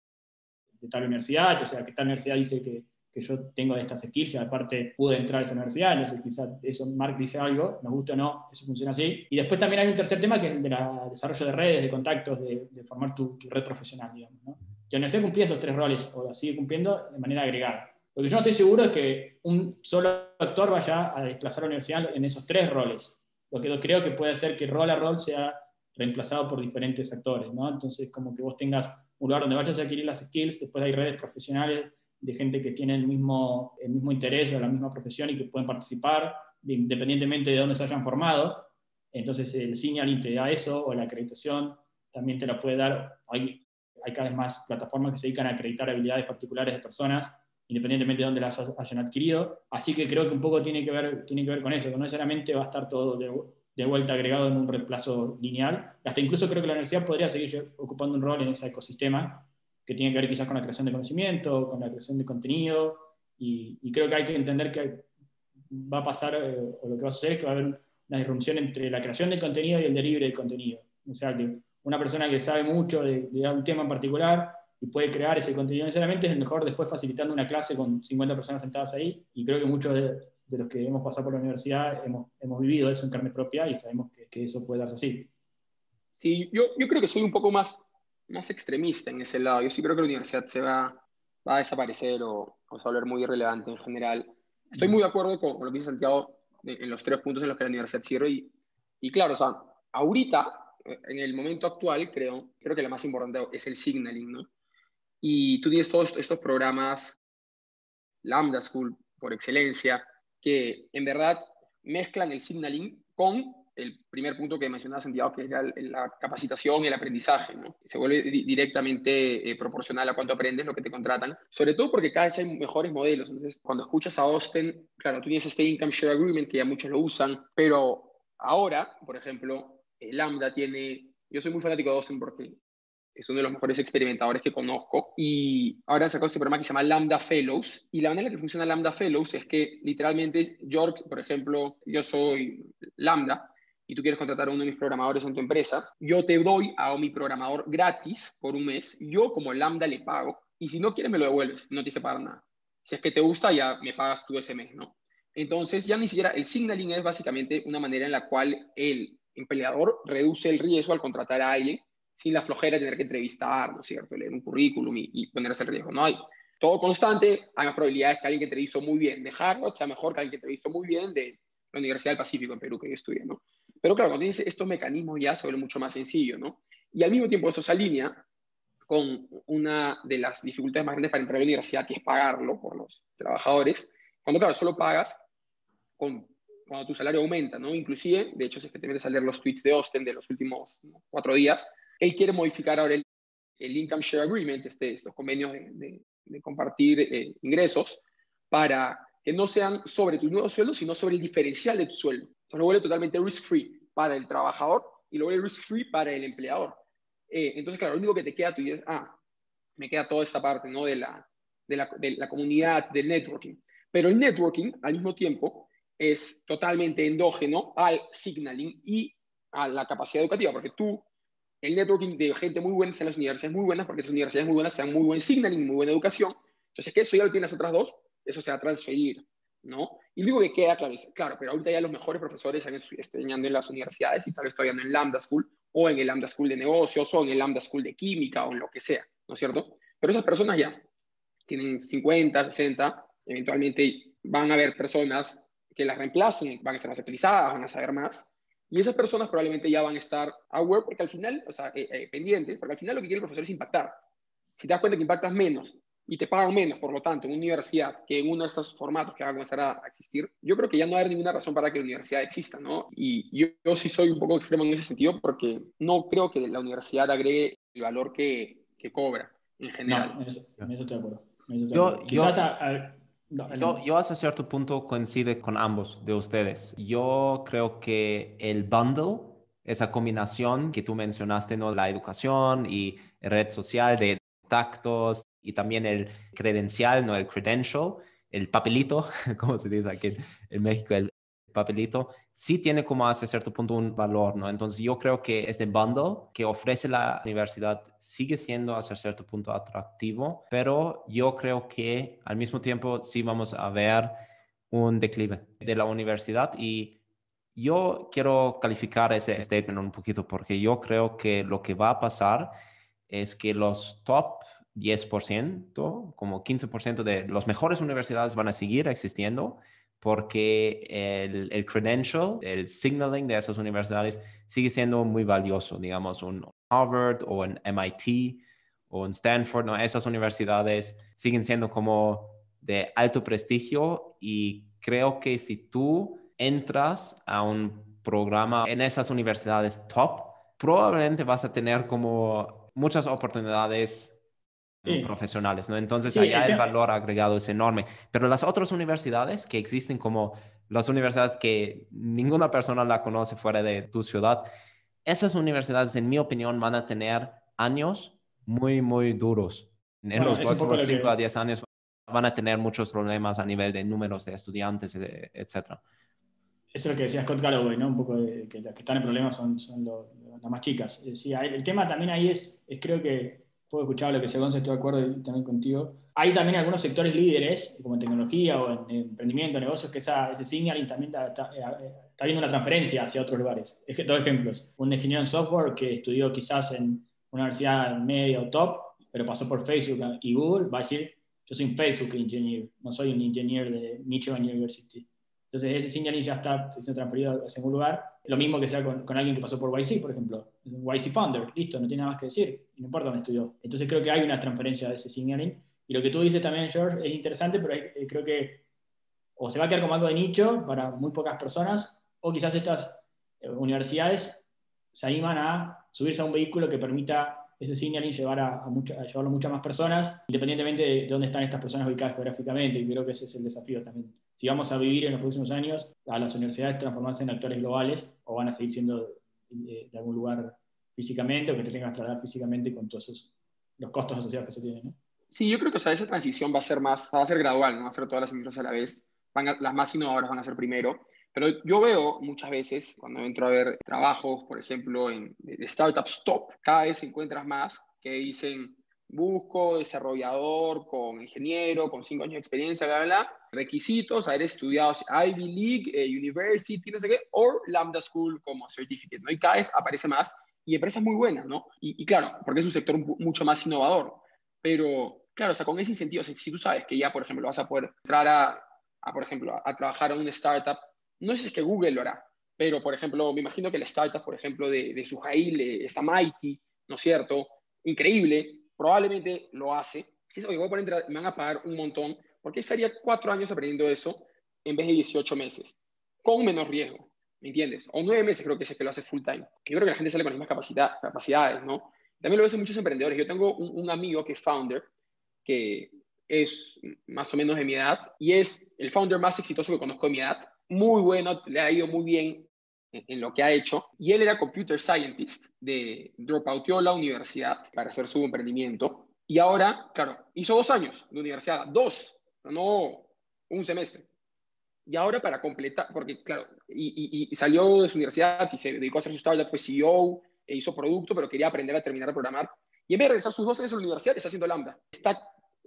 tal universidad, o sea, que tal universidad dice que yo tengo estas skills y aparte pude entrar a esa universidad, entonces quizás eso Mark dice algo, nos guste o no, eso funciona así. Y después también hay un tercer tema que es el de desarrollo de redes, de contactos, de formar tu red profesional, digamos, ¿no? Y la universidad cumplía esos tres roles, o la sigue cumpliendo de manera agregada. Lo que yo no estoy seguro es que un solo actor vaya a desplazar a la universidad en esos tres roles. Lo que creo que puede hacer que rol a rol sea reemplazado por diferentes actores, ¿no? Entonces, como que vos tengas un lugar donde vayas a adquirir las skills, después hay redes profesionales de gente que tiene el mismo interés o la misma profesión y que pueden participar independientemente de dónde se hayan formado. Entonces el signaling te da eso, o la acreditación también te la puede dar. Hay cada vez más plataformas que se dedican a acreditar habilidades particulares de personas, independientemente de dónde las hayan adquirido. Así que creo que un poco tiene que ver con eso, que no necesariamente va a estar todo de vuelta agregado en un reemplazo lineal. Hasta incluso creo que la universidad podría seguir ocupando un rol en ese ecosistema, que tiene que ver quizás con la creación de conocimiento, con la creación de contenido, y creo que hay que entender que va a pasar, o lo que va a suceder es que va a haber una disrupción entre la creación de contenido y el delivery de contenido. O sea, que una persona que sabe mucho de un tema en particular y puede crear ese contenido necesariamente es mejor después facilitando una clase con 50 personas sentadas ahí, y creo que muchos de los que hemos pasado por la universidad hemos vivido eso en carne propia y sabemos que eso puede darse así. Sí, yo creo que soy un poco más extremista en ese lado. Yo sí creo que la universidad va a desaparecer o se va a volver muy irrelevante en general. Estoy muy de acuerdo con lo que dice Santiago en los tres puntos en los que la universidad sirve. Y claro, o sea, ahorita, en el momento actual, creo que la más importante es el signaling, ¿no? Y tú tienes todos estos programas, Lambda School por excelencia, que en verdad mezclan el signaling con el primer punto que mencionaba Santiago, que es la capacitación y el aprendizaje, ¿no? Se vuelve directamente proporcional a cuánto aprendes, lo que te contratan, sobre todo porque cada vez hay mejores modelos. Entonces, cuando escuchas a Austin, claro, tú tienes este Income Share Agreement, que ya muchos lo usan, pero ahora, por ejemplo, Lambda tiene... Yo soy muy fanático de Austin porque es uno de los mejores experimentadores que conozco, y ahora han sacado este programa que se llama Lambda Fellows, y la manera en que funciona Lambda Fellows es que literalmente, George, por ejemplo, yo soy Lambda, y tú quieres contratar a uno de mis programadores en tu empresa, yo te doy a mi programador gratis por un mes, yo como Lambda le pago, y si no quieres me lo devuelves, no tienes que pagar nada. Si es que te gusta, ya me pagas tú ese mes, ¿no? Entonces ya ni siquiera el signaling es básicamente una manera en la cual el empleador reduce el riesgo al contratar a alguien sin la flojera de tener que entrevistar, ¿no es cierto?, leer un currículum y ponerse el riesgo. No hay todo constante, hay más probabilidades que alguien que entrevistó muy bien de Harvard sea mejor que alguien que entrevistó muy bien de la Universidad del Pacífico en Perú, que yo estudié, ¿no? Pero claro, cuando tienes estos mecanismos ya se vuelve mucho más sencillo, ¿no? Y al mismo tiempo eso se alinea con una de las dificultades más grandes para entrar a la universidad, que es pagarlo por los trabajadores. Cuando, claro, solo pagas cuando tu salario aumenta, ¿no? Inclusive, de hecho, si es que te metes a leer los tweets de Austin de los últimos 4 días, él quiere modificar ahora el Income Share Agreement, estos convenios de compartir ingresos, para que no sean sobre tu nuevo sueldo, sino sobre el diferencial de tu sueldo. Entonces lo vuelve totalmente risk-free para el trabajador y lo vuelve risk-free para el empleador. Entonces, claro, lo único que te queda tú dices, me queda toda esta parte, ¿no?, de la comunidad, del networking. Pero el networking, al mismo tiempo, es totalmente endógeno al signaling y a la capacidad educativa, porque el networking de gente muy buena está en las universidades muy buenas, porque esas universidades muy buenas te dan muy buen signaling, muy buena educación. Entonces, que eso ya lo tienen las otras dos, eso se va a transferir, ¿no? Y lo único que queda, claro, pero ahorita ya los mejores profesores están enseñando en las universidades y tal vez todavía no en Lambda School, o en el Lambda School de negocios, o en el Lambda School de química, o en lo que sea, ¿no es cierto? Pero esas personas ya tienen 50, 60, eventualmente van a haber personas que las reemplacen, van a estar más actualizadas, van a saber más, y esas personas probablemente ya van a estar aware, porque al final, o sea, pendientes, porque al final lo que quiere el profesor es impactar. Si te das cuenta que impactas menos y te pagan menos, por lo tanto, en una universidad que en uno de estos formatos que va a comenzar a existir, yo creo que ya no va a haber ninguna razón para que la universidad exista, ¿no? Y yo sí soy un poco extremo en ese sentido porque no creo que la universidad agregue el valor que cobra en general. No, en eso estoy de acuerdo. En eso estoy de Yo, acuerdo. Quizás yo, no, yo hasta cierto punto coincide con ambos de ustedes. Yo creo que el bundle, esa combinación que tú mencionaste, ¿no? La educación y red social de contactos y también el credencial, ¿no? El credential, el papelito, como se dice aquí en México, el papelito, sí tiene como hasta cierto punto un valor, ¿no? Entonces yo creo que este bundle que ofrece la universidad sigue siendo hasta cierto punto atractivo, pero yo creo que al mismo tiempo sí vamos a ver un declive de la universidad y yo quiero calificar ese statement un poquito porque yo creo que lo que va a pasar es que los top 10%, como 15% de las mejores universidades van a seguir existiendo porque el credential, el signaling de esas universidades sigue siendo muy valioso. Digamos, un Harvard o un MIT o un Stanford, ¿no? Esas universidades siguen siendo como de alto prestigio y creo que si tú entras a un programa en esas universidades top, probablemente vas a tener como muchas oportunidades sí, profesionales, ¿no? Entonces sí, allá el valor agregado es enorme. Pero las otras universidades que existen como las universidades que ninguna persona la conoce fuera de tu ciudad, esas universidades, en mi opinión, van a tener años muy, muy duros. En bueno, los es un poco próximos lo 5 a que, 10 años van a tener muchos problemas a nivel de números de estudiantes, etcétera. eso es lo que decía Scott Galloway, ¿no? Un poco de que las que están en problemas son las más chicas. Sí, el tema también ahí es creo que, puedo escuchar lo que se Gonza, estoy de acuerdo y también contigo. Hay también algunos sectores líderes, como en tecnología o en emprendimiento, negocios, que ese signaling también está viendo una transferencia hacia otros lugares. Es que, dos ejemplos. Un ingeniero en software que estudió quizás en una universidad media o top, pero pasó por Facebook y Google, va a decir, yo soy un Facebook engineer, no soy un ingeniero de Michigan University. Entonces ese signaling ya está siendo transferido a algún lugar. Lo mismo que sea con alguien que pasó por YC, por ejemplo. YC Founder, listo, no tiene nada más que decir, no importa dónde estudió. Entonces creo que hay una transferencia de ese signaling. Y lo que tú dices también, George, es interesante, pero creo que o se va a quedar como algo de nicho para muy pocas personas, o quizás estas universidades se animan a subirse a un vehículo que permita ese signaling a llevarlo a muchas más personas, independientemente de dónde están estas personas ubicadas geográficamente, y creo que ese es el desafío también. Si vamos a vivir en los próximos años a las universidades transformarse en actores globales, o van a seguir siendo de algún lugar físicamente, o que te tengas que trasladar físicamente con todos los costos asociados que se tienen, ¿no? Sí, yo creo que o sea, esa transición va a ser gradual, no va a ser todas las empresas a la vez. Las más innovadoras van a ser primero. Pero yo veo muchas veces, cuando entro a ver trabajos, por ejemplo, de startups top, cada vez encuentras más que dicen, busco desarrollador con ingeniero, con 5 años de experiencia, bla, bla, bla. Requisitos, haber estudiado Ivy League, University, no sé qué, o Lambda School como certificate, ¿no? Y cada vez aparece más y empresas muy buenas, ¿no? Y claro, porque es un sector mucho más innovador. Pero, claro, o sea, con ese incentivo, si tú sabes que ya, por ejemplo, vas a poder entrar por ejemplo, a trabajar en una startup, no sé si es que Google lo hará, pero, por ejemplo, me imagino que la startup, por ejemplo, de Suhail, está Mighty, ¿no es cierto? Increíble, probablemente lo hace. Si oye, me van a pagar un montón, porque estaría 4 años aprendiendo eso en vez de 18 meses, con menos riesgo, ¿me entiendes? O 9 meses creo que es el que lo hace full time. Yo creo que la gente sale con las mismas capacidades, ¿no? También lo ves en muchos emprendedores. Yo tengo un amigo que es founder, que es más o menos de mi edad, y es el founder más exitoso que conozco de mi edad. Muy bueno, le ha ido muy bien en lo que ha hecho. Y él era computer scientist, dropouteó la universidad para hacer su emprendimiento. Y ahora, claro, hizo 2 años de universidad, 2, no un semestre. Y ahora para completar, porque claro, y salió de su universidad y se dedicó a hacer su startup, fue CEO, e hizo producto, pero quería aprender a terminar a programar. Y en vez de regresar sus 2 años a la universidad, está haciendo Lambda. Está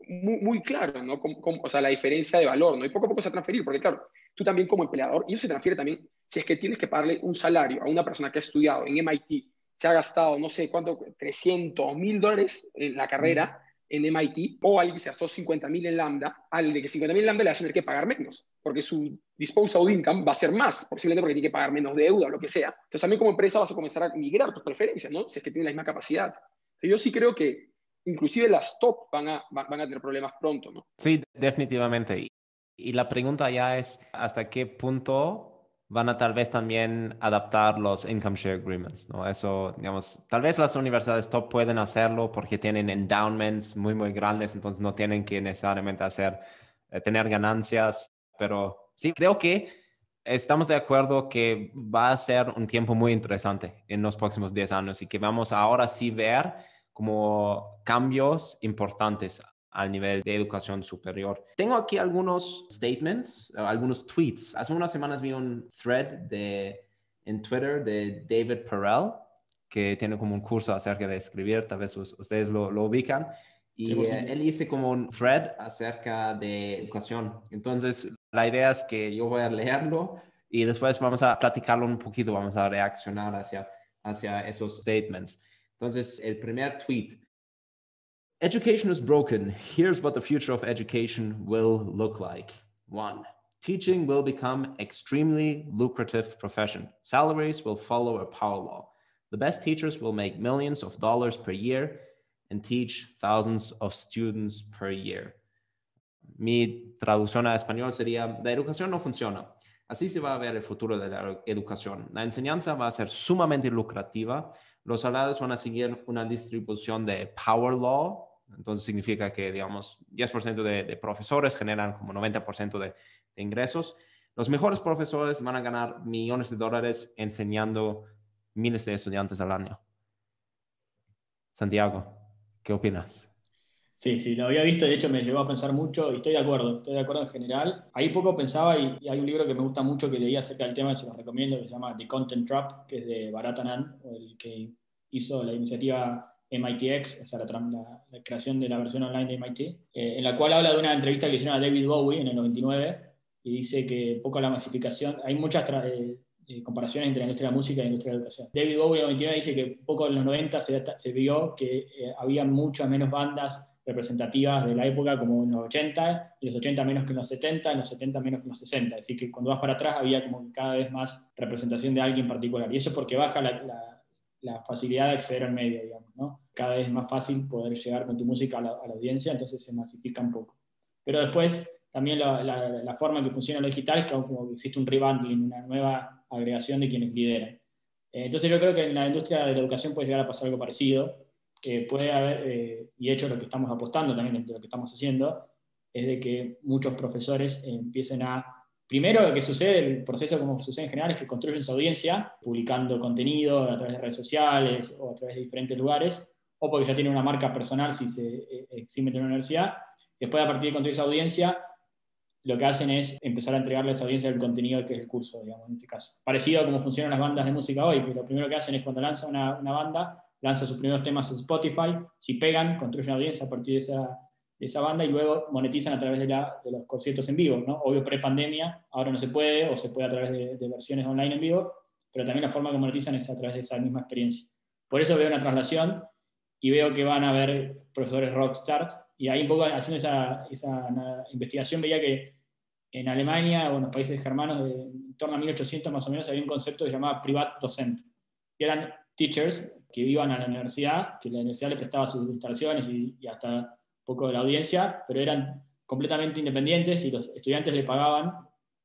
muy claro, ¿no? O sea, la diferencia de valor, ¿no? Y poco a poco se va a transferir, porque claro, tú también como empleador, y eso se transfiere también, si es que tienes que pagarle un salario a una persona que ha estudiado en MIT, se ha gastado, no sé cuánto, $300,000 en la carrera, en MIT, o alguien que se gastó 50,000 en Lambda, al de que 50,000 en Lambda le va a tener que pagar menos, porque su disposable income va a ser más, posiblemente porque tiene que pagar menos deuda o lo que sea. Entonces también como empresa vas a comenzar a migrar tus preferencias, ¿no? Si es que tienes la misma capacidad. Entonces, yo sí creo que inclusive las top van a tener problemas pronto, ¿no? Sí, definitivamente. Y la pregunta ya es, ¿hasta qué punto van a tal vez también adaptar los income share agreements, ¿no? Eso, digamos, tal vez las universidades top pueden hacerlo porque tienen endowments muy, muy grandes, entonces no tienen que necesariamente tener ganancias, pero sí, creo que estamos de acuerdo que va a ser un tiempo muy interesante en los próximos 10 años y que vamos ahora sí ver como cambios importantes al nivel de educación superior. Tengo aquí algunos statements, algunos tweets. Hace unas semanas vi un thread en Twitter de David Perel, que tiene como un curso acerca de escribir, tal vez ustedes lo ubican. Y 100%. él hice como un thread acerca de educación. Entonces, la idea es que yo voy a leerlo y después vamos a platicarlo un poquito, vamos a reaccionar hacia esos statements. Entonces, el primer tweet. Education is broken. Here's what the future of education will look like. 1. Teaching will become extremely lucrative profession. Salaries will follow a power law. The best teachers will make millions of dollars per year and teach thousands of students per year. Mi traducción a español sería, la educación no funciona. Así se va a ver el futuro de la educación. La enseñanza va a ser sumamente lucrativa. Los salarios van a seguir una distribución de power law. Entonces significa que, digamos, 10% de profesores generan como 90% de ingresos. Los mejores profesores van a ganar millones de dólares enseñando miles de estudiantes al año. Santiago, ¿qué opinas? Sí, sí, lo había visto, de hecho me llevó a pensar mucho y estoy de acuerdo en general. Ahí poco pensaba y hay un libro que me gusta mucho que leí acerca del tema, se los recomiendo, que se llama The Content Trap, que es de Bharat Anand, el que hizo la iniciativa MITx, o sea, la creación de la versión online de MIT, en la cual habla de una entrevista que le hicieron a David Bowie en el 99 y dice que poco la masificación, hay muchas comparaciones entre la industria de la música y la industria de la educación. David Bowie en el 99 dice que poco en los 90 se vio que había muchas menos bandas representativas de la época como en los 80, en los 80 menos que en los 70, en los 70 menos que en los 60. Es decir, que cuando vas para atrás había como que cada vez más representación de alguien particular. Y eso es porque baja la facilidad de acceder al medio, digamos, ¿no? Cada vez es más fácil poder llegar con tu música a la audiencia, entonces se masifica un poco. Pero después, también la forma en que funciona lo digital es como que existe un rebundling, una nueva agregación de quienes lideran. Entonces yo creo que en la industria de la educación puede llegar a pasar algo parecido. Puede haber, y de hecho lo que estamos apostando también, de lo que estamos haciendo, es de que muchos profesores empiecen primero lo que sucede, el proceso como sucede en general, es que construyen su audiencia, publicando contenido a través de redes sociales o a través de diferentes lugares, o porque ya tienen una marca personal si se eximen de una universidad. Después, a partir de construir esa audiencia, lo que hacen es empezar a entregarle a esa audiencia el contenido que es el curso, digamos, en este caso. Parecido a cómo funcionan las bandas de música hoy, que lo primero que hacen es cuando lanza una banda, lanza sus primeros temas en Spotify, si pegan, construyen una audiencia a partir de esa banda y luego monetizan a través de los conciertos en vivo, ¿no? Obvio, pre-pandemia, ahora no se puede, o se puede a través de versiones online en vivo, pero también la forma que monetizan es a través de esa misma experiencia. Por eso veo una traslación y veo que van a haber profesores rockstars, y ahí un poco haciendo esa investigación veía que en Alemania o en los países germanos, en torno a 1800 más o menos, había un concepto que se llamaba Privatdozent, que eran teachers que iban a la universidad, que la universidad le prestaba sus instalaciones y hasta un poco de la audiencia, pero eran completamente independientes y los estudiantes le pagaban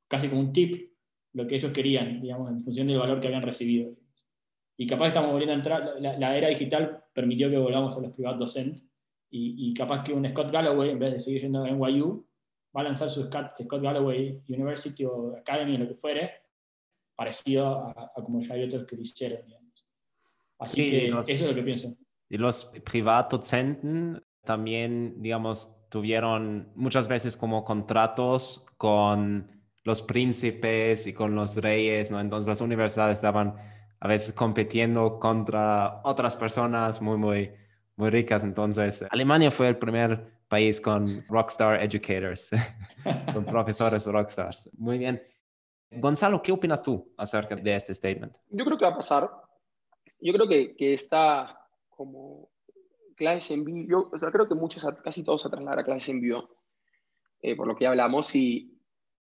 casi como un tip lo que ellos querían, digamos, en función del valor que habían recibido. Y capaz estamos volviendo a entrar, la era digital permitió que volvamos a los Privatdozent, y capaz que un Scott Galloway, en vez de seguir yendo a NYU, va a lanzar su Scott Galloway University o Academy, lo que fuere, parecido a como ya hay otros que lo hicieron, digamos. Así Sí, que eso es lo que pienso. y los privatdocenten también, digamos, tuvieron muchas veces como contratos con los príncipes y con los reyes, ¿no? Entonces las universidades estaban a veces compitiendo contra otras personas muy, muy, muy ricas. Entonces, Alemania fue el primer país con rockstar educators, con profesores rockstars. Muy bien. Gonzalo, ¿qué opinas tú acerca de este statement? Yo creo que va a pasar. Yo creo que está como clases en vivo, o sea, creo que casi todos se trasladan a clases en vivo, por lo que ya hablamos, y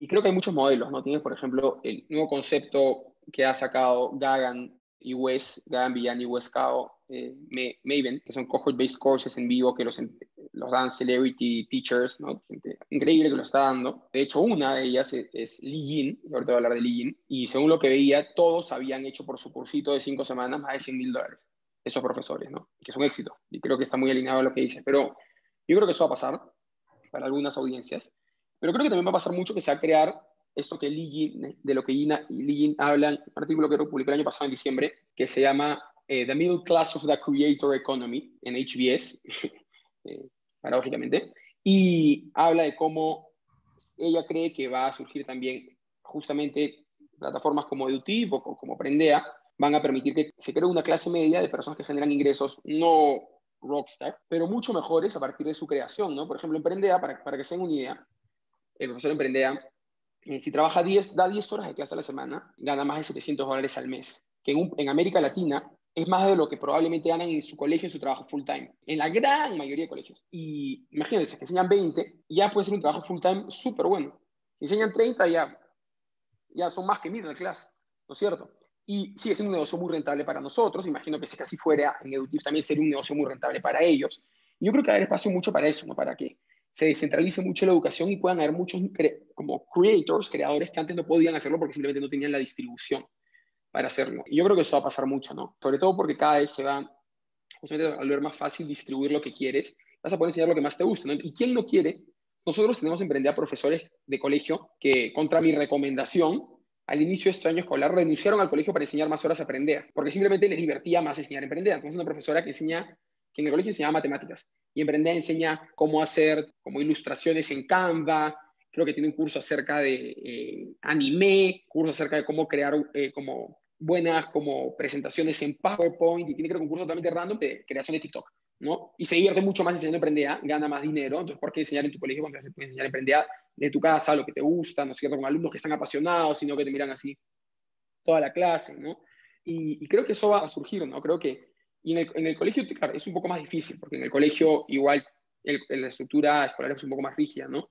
creo que hay muchos modelos, ¿no? Tienes, por ejemplo, el nuevo concepto que ha sacado Gagan, Villan y Wes Cao, Maven, que son cohort-based courses en vivo que los dan celebrity teachers, ¿no? Gente increíble que lo está dando. De hecho, una de ellas es Lee Yin, ahorita voy a hablar de Lee Yin, y según lo que veía, todos habían hecho por su cursito de 5 semanas más de $100,000, esos profesores, ¿no? Que es un éxito, y creo que está muy alineado a lo que dice. Pero yo creo que eso va a pasar para algunas audiencias, pero creo que también va a pasar mucho que se va a crear esto que Lee Yin, de lo que Lee Yin habla, un artículo que publicó el año pasado en diciembre, que se llama The Middle Class of the Creator Economy, en HBS, paradójicamente, y habla de cómo ella cree que va a surgir también justamente plataformas como Edutiv o como Prendea, van a permitir que se cree una clase media de personas que generan ingresos no rockstar, pero mucho mejores a partir de su creación, ¿no? Por ejemplo, en Prendea, para que se den una idea, el profesor en Prendea, si trabaja da 10 horas de clase a la semana, gana más de $700 al mes, que en América Latina es más de lo que probablemente ganan en su colegio, en su trabajo full time, en la gran mayoría de colegios. Y imagínense que enseñan 20, ya puede ser un trabajo full time súper bueno. Si enseñan 30, ya son más que middle class, ¿no es cierto? Y sí, es un negocio muy rentable para nosotros. Imagino que si casi fuera en Edutif también sería un negocio muy rentable para ellos. Y yo creo que hay espacio mucho para eso, ¿no? Para que se descentralice mucho la educación y puedan haber muchos como creadores que antes no podían hacerlo porque simplemente no tenían la distribución para hacerlo. Y yo creo que eso va a pasar mucho, ¿no? Sobre todo porque cada vez se va justamente a volver más fácil distribuir lo que quieres. Vas a poder enseñar lo que más te gusta, ¿no? ¿Y quién no quiere? Nosotros tenemos en Prendea profesores de colegio que, contra mi recomendación, al inicio de este año escolar renunciaron al colegio para enseñar más horas a Prendea, porque simplemente les divertía más enseñar en Prendea. Entonces, una profesora que en el colegio enseñaba matemáticas y en Prendea enseña cómo hacer como ilustraciones en Canva. Creo que tiene un curso acerca de anime, curso acerca de cómo crear como buenas como presentaciones en PowerPoint, y tiene creo que un curso totalmente random de creación de TikTok, ¿no? Y se divierte mucho más enseñando Emprendea, gana más dinero. Entonces, ¿por qué enseñar en tu colegio cuando se puede enseñar Emprendea de tu casa, lo que te gusta, ¿no es cierto? Con alumnos que están apasionados, sino que te miran así toda la clase, ¿no? Y creo que eso va a surgir, ¿no? Creo que, y en el colegio, claro, es un poco más difícil, porque en el colegio igual la estructura escolar es un poco más rígida, ¿no?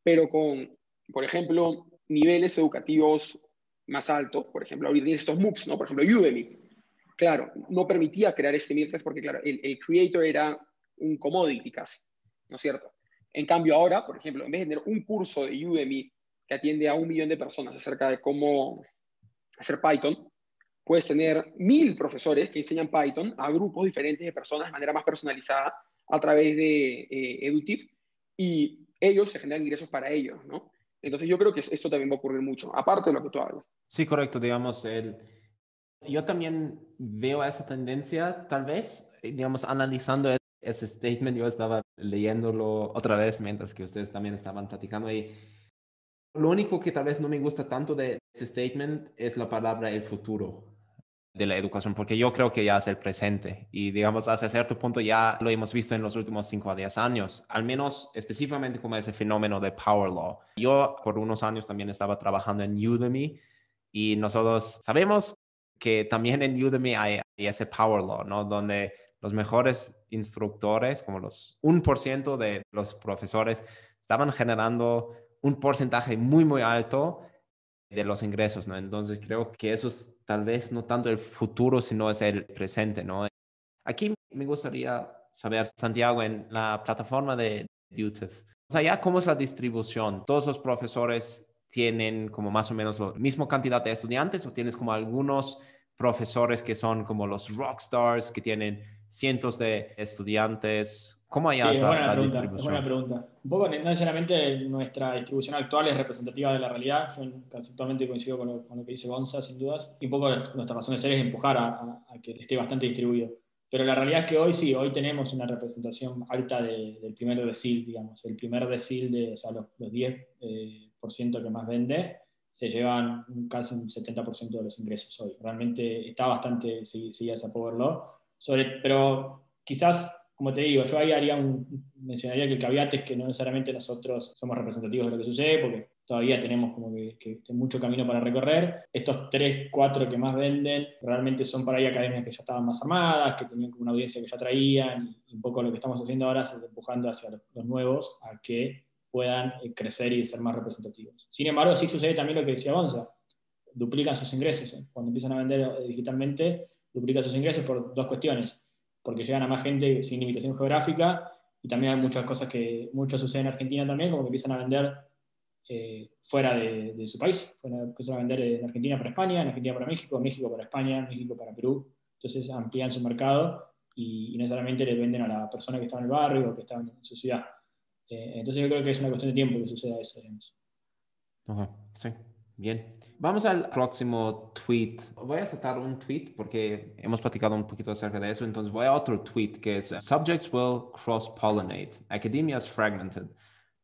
Pero con, por ejemplo, niveles educativos más altos, por ejemplo, ahorita tienes estos MOOCs, ¿no? Por ejemplo, Udemy. Claro, no permitía crear este middle porque, claro, el creator era un commodity casi, ¿no es cierto? En cambio, ahora, por ejemplo, en vez de tener un curso de Udemy que atiende a 1 millón de personas acerca de cómo hacer Python, puedes tener 1.000 profesores que enseñan Python a grupos diferentes de personas de manera más personalizada a través de Edutif, y ellos se generan ingresos para ellos, ¿no? Entonces yo creo que esto también va a ocurrir mucho, aparte de lo que tú hablas. Sí, correcto, digamos, yo también veo esa tendencia, tal vez, digamos, analizando ese statement, yo estaba leyéndolo otra vez mientras que ustedes también estaban platicando y lo único que tal vez no me gusta tanto de ese statement es la palabra el futuro de la educación, porque yo creo que ya es el presente y digamos hasta cierto punto ya lo hemos visto en los últimos 5 a 10 años, al menos específicamente como ese fenómeno de Power Law. Yo por unos años también estaba trabajando en Udemy y nosotros sabemos que también en Udemy hay ese Power Law, ¿no? Donde los mejores instructores, como los 1% de los profesores, estaban generando un porcentaje muy, muy alto de los ingresos, ¿no? Entonces creo que eso es tal vez no tanto el futuro, sino es el presente, ¿no? Aquí me gustaría saber, Santiago, en la plataforma de UTEF, o sea, ya cómo es la distribución. ¿Todos los profesores tienen como más o menos la misma cantidad de estudiantes o tienes como algunos profesores que son como los rockstars que tienen cientos de estudiantes? ¿Cómo allá Sí, es es buena la la pregunta, es buena distribución? pregunta. Un poco, no necesariamente nuestra distribución actual es representativa de la realidad. Yo conceptualmente coincido con lo que dice Gonza, sin dudas. Y un poco nuestra razón de ser es empujar a que esté bastante distribuido. Pero la realidad es que hoy sí, hoy tenemos una representación alta del primer decil, digamos. El primer decil de, o sea, los 10% que más vende, se llevan casi un 70% de los ingresos hoy. Realmente está bastante seguida esa Power Law. Pero quizás, como te digo, yo ahí mencionaría que el caveat es que no necesariamente nosotros somos representativos de lo que sucede, porque todavía tenemos como que mucho camino para recorrer. Estos 3, 4 que más venden realmente son para ahí academias que ya estaban más armadas, que tenían como una audiencia que ya traían, y un poco lo que estamos haciendo ahora es empujando hacia los nuevos a que puedan crecer y ser más representativos. Sin embargo, sí sucede también lo que decía Gonza, duplican sus ingresos. Cuando empiezan a vender digitalmente, duplican sus ingresos por dos cuestiones. porque llegan a más gente sin limitación geográfica, y también hay muchas cosas que mucho sucede en Argentina también, como que empiezan a vender fuera de su país, empiezan a vender en Argentina para España, en Argentina para México, México para España, México para Perú, entonces amplían su mercado y no solamente le venden a la persona que está en el barrio o que está en su ciudad. Entonces yo creo que es una cuestión de tiempo que suceda eso, digamos. Ajá, sí, bien. Vamos al próximo tweet. Voy a citar un tweet porque hemos platicado un poquito acerca de eso, entonces voy a otro tweet que es Subjects will cross-pollinate. Academia is fragmented.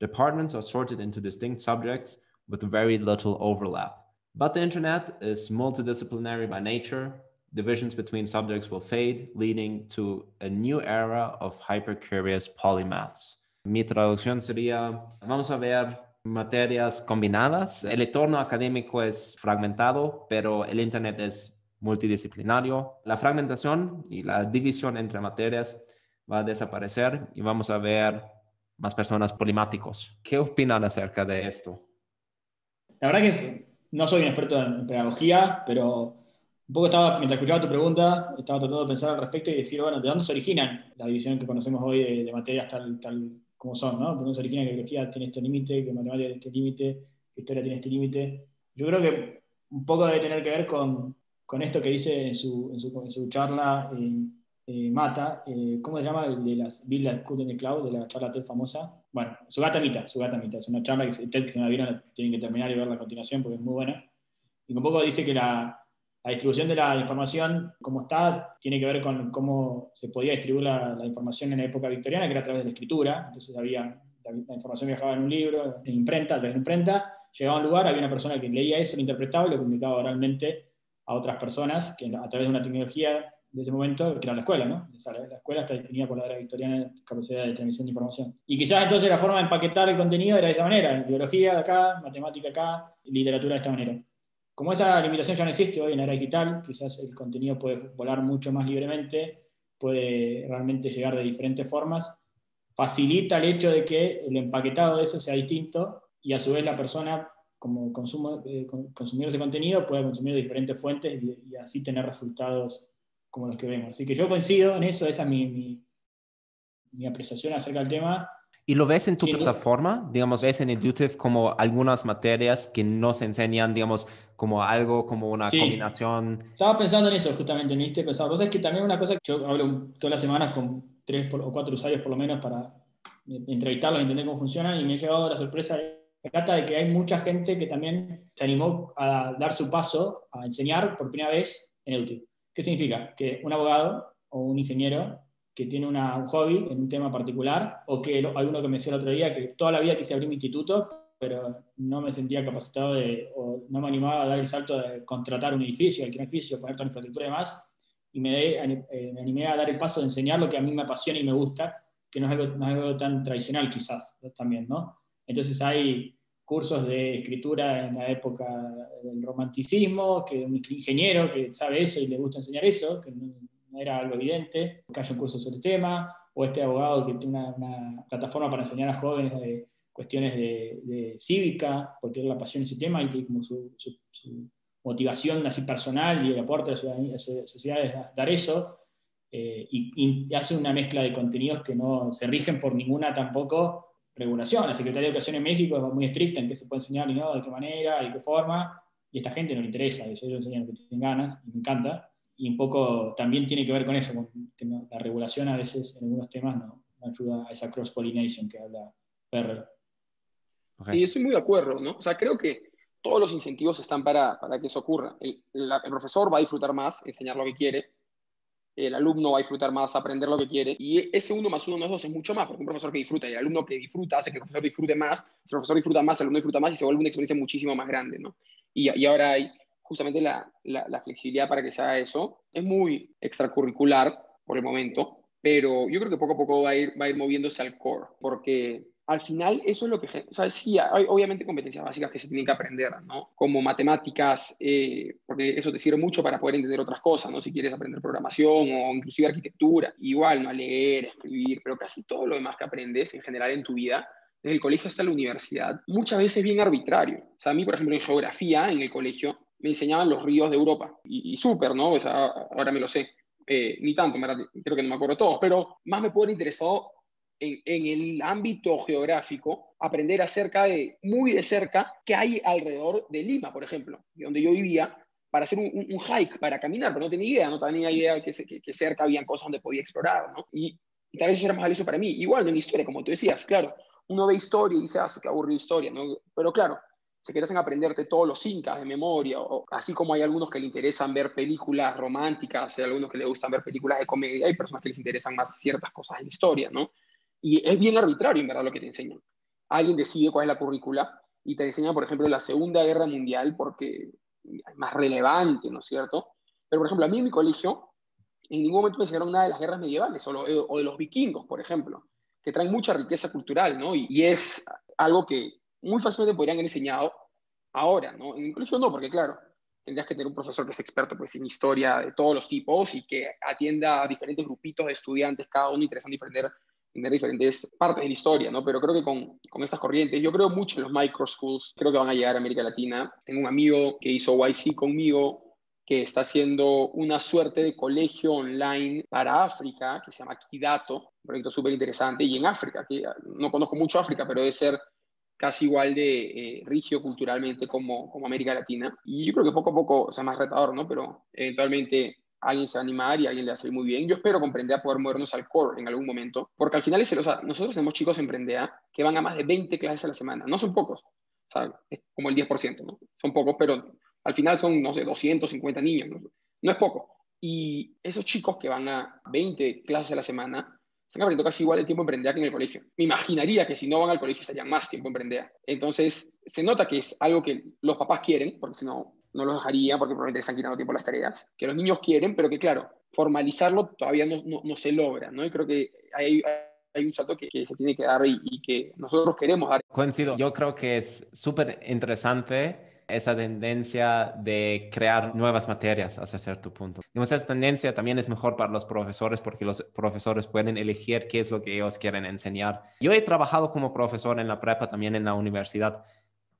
Departments are sorted into distinct subjects with very little overlap. But the internet is multidisciplinary by nature. Divisions between subjects will fade, leading to a new era of hyper-curious polymaths. Mi traducción sería, vamos a ver materias combinadas. El entorno académico es fragmentado, pero el Internet es multidisciplinario. La fragmentación y la división entre materias va a desaparecer y vamos a ver más personas polimáticos. ¿Qué opinan acerca de esto? La verdad que no soy un experto en pedagogía, pero un poco mientras escuchaba tu pregunta, estaba tratando de pensar al respecto y decir, bueno, ¿de dónde se originan la división que conocemos hoy de materias tal como son, ¿no? ¿De dónde se origina que biología tiene este límite, que matemática tiene este límite, que historia tiene este límite? Yo creo que un poco debe tener que ver con esto que dice en su charla Mata, ¿cómo se llama? El de las Build a School in the Cloud, de la charla TED famosa. Bueno, su gata Mita. Es una charla que TED, que no la vieron, tienen que terminar y verla a continuación porque es muy buena. Y un poco dice que la distribución de la información, como está, tiene que ver con cómo se podía distribuir la información en la época victoriana, que era a través de la escritura. Entonces la información viajaba en un libro, en imprenta, a través de imprenta, llegaba a un lugar, había una persona que leía eso, lo interpretaba y lo comunicaba oralmente a otras personas, que a través de una tecnología de ese momento, que era la escuela, ¿no? La escuela está definida por la era victoriana, capacidad de transmisión de información. Y quizás entonces la forma de empaquetar el contenido era de esa manera, biología de acá, matemática acá, literatura de esta manera. Como esa limitación ya no existe hoy en la era digital, quizás el contenido puede volar mucho más libremente, puede realmente llegar de diferentes formas, facilita el hecho de que el empaquetado de eso sea distinto y a su vez la persona, como consumir ese contenido, puede consumir de diferentes fuentes y así tener resultados como los que vemos. Así que yo coincido en eso, esa es mi apreciación acerca del tema. ¿Y lo ves en tu plataforma? Digamos, ¿ves en Edutive como algunas materias que no se enseñan, digamos, como algo, como una combinación? Estaba pensando en eso justamente, me diste pensar. Vos sabés que también una cosa que yo hablo todas las semanas con 3 o 4 usuarios por lo menos para entrevistarlos y entender cómo funcionan, y me he llevado la sorpresa grata de que hay mucha gente que también se animó a dar su paso a enseñar por primera vez en Edutive. ¿Qué significa? Que un abogado o un ingeniero que tiene un hobby en un tema particular, o que alguno que me decía el otro día que toda la vida quise abrir mi instituto, pero no me sentía capacitado o no me animaba a dar el salto de contratar un edificio, alquilar un edificio, poner toda la infraestructura y demás, y me animé a dar el paso de enseñar lo que a mí me apasiona y me gusta, que no es algo tan tradicional quizás también, ¿no? Entonces hay cursos de escritura en la época del romanticismo, que un ingeniero que sabe eso y le gusta enseñar eso, que no era algo evidente, que haya un curso sobre el tema, o este abogado que tiene una plataforma para enseñar a jóvenes de cuestiones de cívica, porque tiene la pasión en ese tema y que como su motivación así personal y el aporte a la sociedad es dar eso, y hace una mezcla de contenidos que no se rigen por ninguna tampoco regulación. La Secretaría de Educación en México es muy estricta en qué se puede enseñar y no, de qué manera, y qué forma, y a esta gente no le interesa eso, ellos enseñan lo que tienen ganas, y me encanta, y un poco también tiene que ver con eso, con que la regulación a veces en algunos temas no ayuda a esa cross-pollination que habla Ferrer. Okay. Sí, estoy muy de acuerdo, ¿no? O sea, creo que todos los incentivos están para que eso ocurra. El profesor va a disfrutar más, enseñar lo que quiere, el alumno va a disfrutar más, aprender lo que quiere, y ese 1 más 1 no es 2, es mucho más, porque un profesor que disfruta y el alumno que disfruta hace que el profesor disfrute más, si el profesor disfruta más, el alumno disfruta más y se vuelve una experiencia muchísimo más grande, ¿no? Y ahora hay justamente la flexibilidad para que se haga eso. Es muy extracurricular por el momento, pero yo creo que poco a poco va a ir moviéndose al core, porque al final eso es lo que... O sea, sí, hay obviamente competencias básicas que se tienen que aprender, ¿no? Como matemáticas, porque eso te sirve mucho para poder entender otras cosas, ¿no? Si quieres aprender programación o inclusive arquitectura, igual, ¿no? Leer, escribir, pero casi todo lo demás que aprendes en general en tu vida, desde el colegio hasta la universidad, muchas veces es bien arbitrario. O sea, a mí, por ejemplo, en geografía, en el colegio, me enseñaban los ríos de Europa, y súper, ¿no? O sea, ahora me lo sé. ni tanto, ¿verdad? Creo que no me acuerdo todos, pero más me puede haber interesado en el ámbito geográfico, aprender acerca de, muy de cerca, qué hay alrededor de Lima, por ejemplo, de donde yo vivía, para hacer un hike, para caminar, pero no tenía idea que cerca habían cosas donde podía explorar, ¿no? Y tal vez eso era más valioso para mí. Igual, no en historia, como tú decías, claro, uno ve historia y dice, ah, qué aburrido historia, ¿no? Pero claro, si quieres aprenderte todos los incas de memoria, o así como hay algunos que le interesan ver películas románticas, hay algunos que les gustan ver películas de comedia, hay personas que les interesan más ciertas cosas de la historia, ¿no? Y es bien arbitrario, en verdad, lo que te enseñan. Alguien decide cuál es la currícula y te enseña, por ejemplo, la Segunda Guerra Mundial porque es más relevante, ¿no es cierto? Pero, por ejemplo, a mí en mi colegio en ningún momento me enseñaron nada de las guerras medievales o de los vikingos, por ejemplo, que traen mucha riqueza cultural, ¿no? Y es algo que muy fácilmente podrían haber enseñado ahora, ¿no? En el colegio no, porque claro, tendrías que tener un profesor que es experto pues, en historia de todos los tipos y que atienda a diferentes grupitos de estudiantes, cada uno interesado en diferentes partes de la historia, ¿no? Pero creo que con estas corrientes, yo creo mucho en los microschools, creo que van a llegar a América Latina. Tengo un amigo que hizo YC conmigo, que está haciendo una suerte de colegio online para África, que se llama Kidato, un proyecto súper interesante, y en África, que no conozco mucho África, pero debe ser casi igual de rígido culturalmente como América Latina. Y yo creo que poco a poco, o sea, más retador, ¿no? Pero eventualmente alguien se va a animar y alguien le va a salir muy bien. Yo espero comprender a poder movernos al core en algún momento, porque al final o sea, nosotros tenemos chicos en Prendea que van a más de 20 clases a la semana. No son pocos, o sea, es como el 10%, ¿no? Son pocos, pero al final son, no sé, 250 niños, ¿no? No es poco. Y esos chicos que van a 20 clases a la semana están aprendiendo casi igual el tiempo en Prendea que en el colegio. Me imaginaría que si no van al colegio estarían más tiempo en Prendea. Entonces, se nota que es algo que los papás quieren, porque si no, no los dejarían, porque probablemente les están quitando tiempo a las tareas, que los niños quieren, pero que claro, formalizarlo todavía no se logra, ¿no? Y creo que hay un salto que se tiene que dar y que nosotros queremos dar. Coincido. Yo creo que es súper interesante esa tendencia de crear nuevas materias hasta cierto punto. Digamos, esa tendencia también es mejor para los profesores porque los profesores pueden elegir qué es lo que ellos quieren enseñar. Yo he trabajado como profesor en la prepa, también en la universidad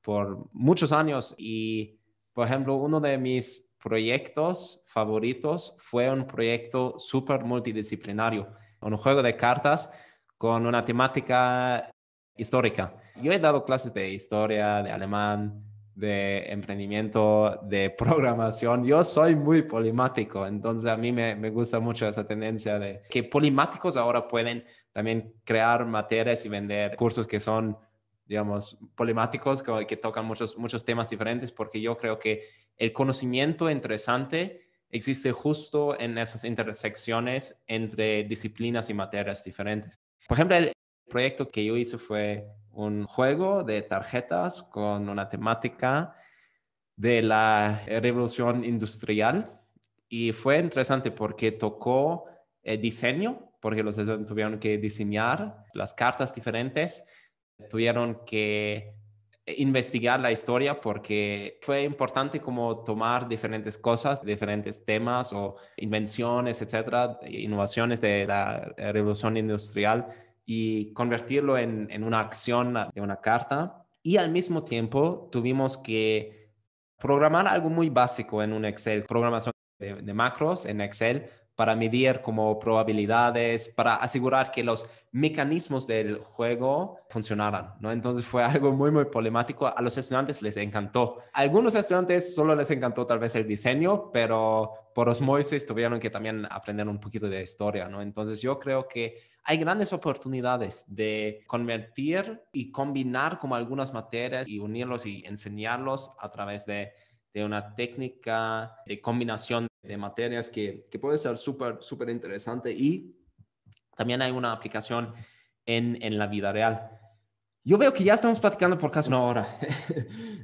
por muchos años y, por ejemplo, uno de mis proyectos favoritos fue un proyecto súper multidisciplinario, un juego de cartas con una temática histórica. Yo he dado clases de historia, de alemán, de emprendimiento, de programación. Yo soy muy polimático, entonces a mí me gusta mucho esa tendencia de que polimáticos ahora pueden también crear materias y vender cursos que son, digamos, polimáticos, que tocan muchos temas diferentes, porque yo creo que el conocimiento interesante existe justo en esas intersecciones entre disciplinas y materias diferentes. Por ejemplo, el proyecto que yo hice fue un juego de tarjetas con una temática de la revolución industrial y fue interesante porque tocó diseño, porque los estudiantes tuvieron que diseñar las cartas diferentes, tuvieron que investigar la historia porque fue importante como tomar diferentes cosas, diferentes temas o invenciones, etcétera, innovaciones de la revolución industrial y convertirlo en una acción de una carta. Y al mismo tiempo tuvimos que programar algo muy básico en un Excel, programación de macros en Excel para medir como probabilidades, para asegurar que los mecanismos del juego funcionaran, ¿no? Entonces fue algo muy problemático. A los estudiantes les encantó. A algunos estudiantes solo les encantó tal vez el diseño, pero por osmosis tuvieron que también aprender un poquito de historia, ¿no? Entonces yo creo que hay grandes oportunidades de convertir y combinar como algunas materias y unirlos y enseñarlos a través de una técnica de combinación de materias que puede ser súper interesante y también hay una aplicación en la vida real. Yo veo que ya estamos platicando por casi una hora.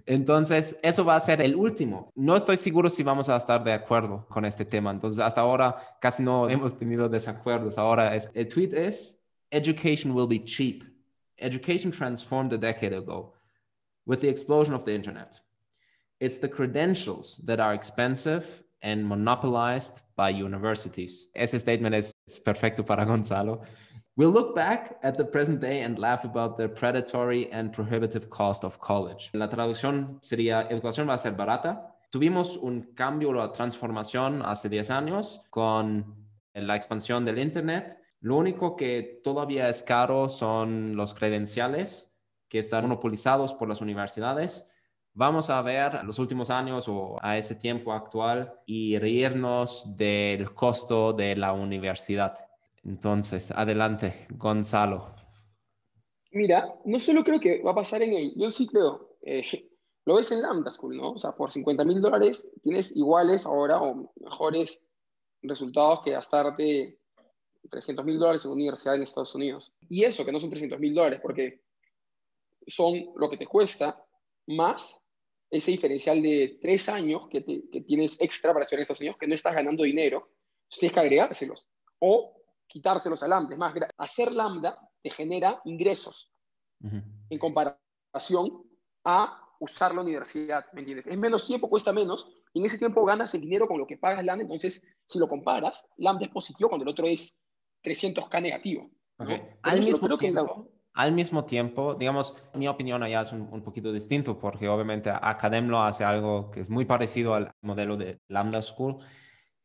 Entonces, eso va a ser el último. No estoy seguro si vamos a estar de acuerdo con este tema. Entonces, hasta ahora casi no hemos tenido desacuerdos. Ahora, el tweet es, education will be cheap. Education transformed a decade ago with the explosion of the internet. It's the credentials that are expensive and monopolized by universities. Ese statement es perfecto para Gonzalo. We'll look back at the present day and laugh about the predatory and prohibitive cost of college. La traducción sería, educación va a ser barata. Tuvimos un cambio o transformación hace 10 años con la expansión del Internet. Lo único que todavía es caro son los credenciales que están monopolizados por las universidades. Vamos a ver los últimos años o a ese tiempo actual y reírnos del costo de la universidad. Entonces, adelante, Gonzalo. Mira, no solo creo que va a pasar yo sí creo, lo ves en Lambda School, ¿no? O sea, por $50,000 tienes iguales ahora o mejores resultados que gastarte $300,000 en una universidad en Estados Unidos. Y eso, que no son $300,000, porque son lo que te cuesta más ese diferencial de 3 años que tienes extra para estudiar en Estados Unidos, que no estás ganando dinero, tienes que agregárselos o quitárselos a Lambda. Es más, hacer Lambda te genera ingresos en comparación a usar la universidad, ¿me entiendes? Es menos tiempo, cuesta menos, y en ese tiempo ganas el dinero con lo que pagas Lambda. Entonces, si lo comparas, Lambda es positivo cuando el otro es 300K negativo, ¿no? Okay. Pero yo Al mismo tiempo, digamos, mi opinión allá es un poquito distinto porque obviamente Academlo hace algo que es muy parecido al modelo de Lambda School,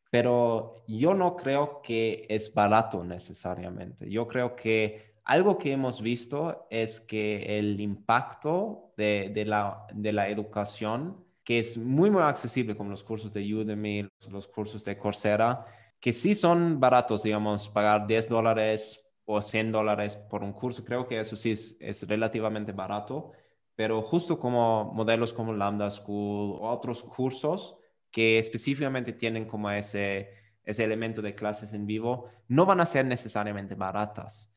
pero yo no creo que es barato necesariamente. Yo creo que algo que hemos visto es que el impacto de la educación, que es muy, muy accesible, como los cursos de Udemy, los cursos de Coursera, que sí son baratos, digamos, pagar $10 o $100 por un curso. Creo que eso sí es relativamente barato, pero justo como modelos como Lambda School o otros cursos que específicamente tienen como ese elemento de clases en vivo, no van a ser necesariamente baratas.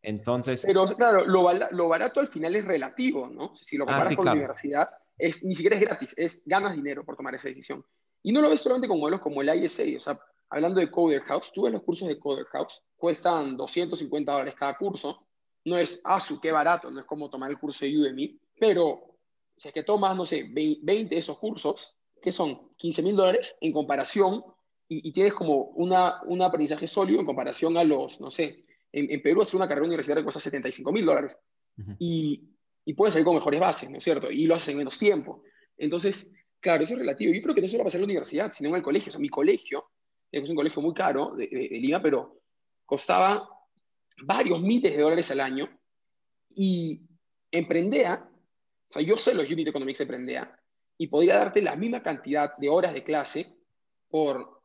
Entonces, Pero claro, lo barato al final es relativo, ¿no? Si lo comparas sí, con la claro. universidad, ni siquiera es gratis, ganas dinero por tomar esa decisión. Y no lo ves solamente con modelos como el ISA, o sea, hablando de Coder House, tú ves los cursos de Coder House, cuestan $250 cada curso, no es, qué barato, no es como tomar el curso de Udemy, pero si es que tomas, no sé, 20 de esos cursos, que son $15,000 en comparación, y tienes como un aprendizaje sólido en comparación a los, no sé, en Perú hacer una carrera universitaria cuesta $75,000 Uh-huh. y puedes salir con mejores bases, ¿no es cierto? Y lo haces en menos tiempo. Entonces, claro, eso es relativo. Yo creo que no solo va a ser en la universidad, sino en el colegio. O sea, mi colegio, es un colegio muy caro de Lima, pero costaba varios miles de dólares al año y emprendía, o sea, yo sé los unit economics de emprendía y podría darte la misma cantidad de horas de clase por,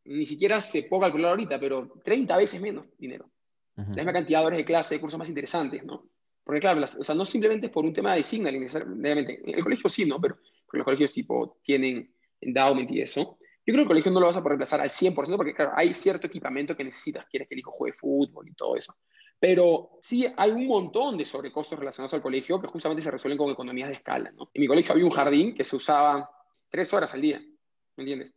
ni siquiera se puede calcular ahorita, pero 30 veces menos dinero. Uh-huh. La misma cantidad de horas de clase, de cursos más interesantes, ¿no? Porque claro, o sea, no simplemente es por un tema de signaling, necesariamente. El colegio sí, ¿no? Pero porque los colegios tipo tienen endowment y eso. Yo creo que el colegio no lo vas a poder reemplazar al 100% porque claro, hay cierto equipamiento que necesitas, quieres que el hijo juegue fútbol y todo eso. Pero sí hay un montón de sobrecostos relacionados al colegio que justamente se resuelven con economías de escala, ¿no? En mi colegio había un jardín que se usaba 3 horas al día, ¿me entiendes?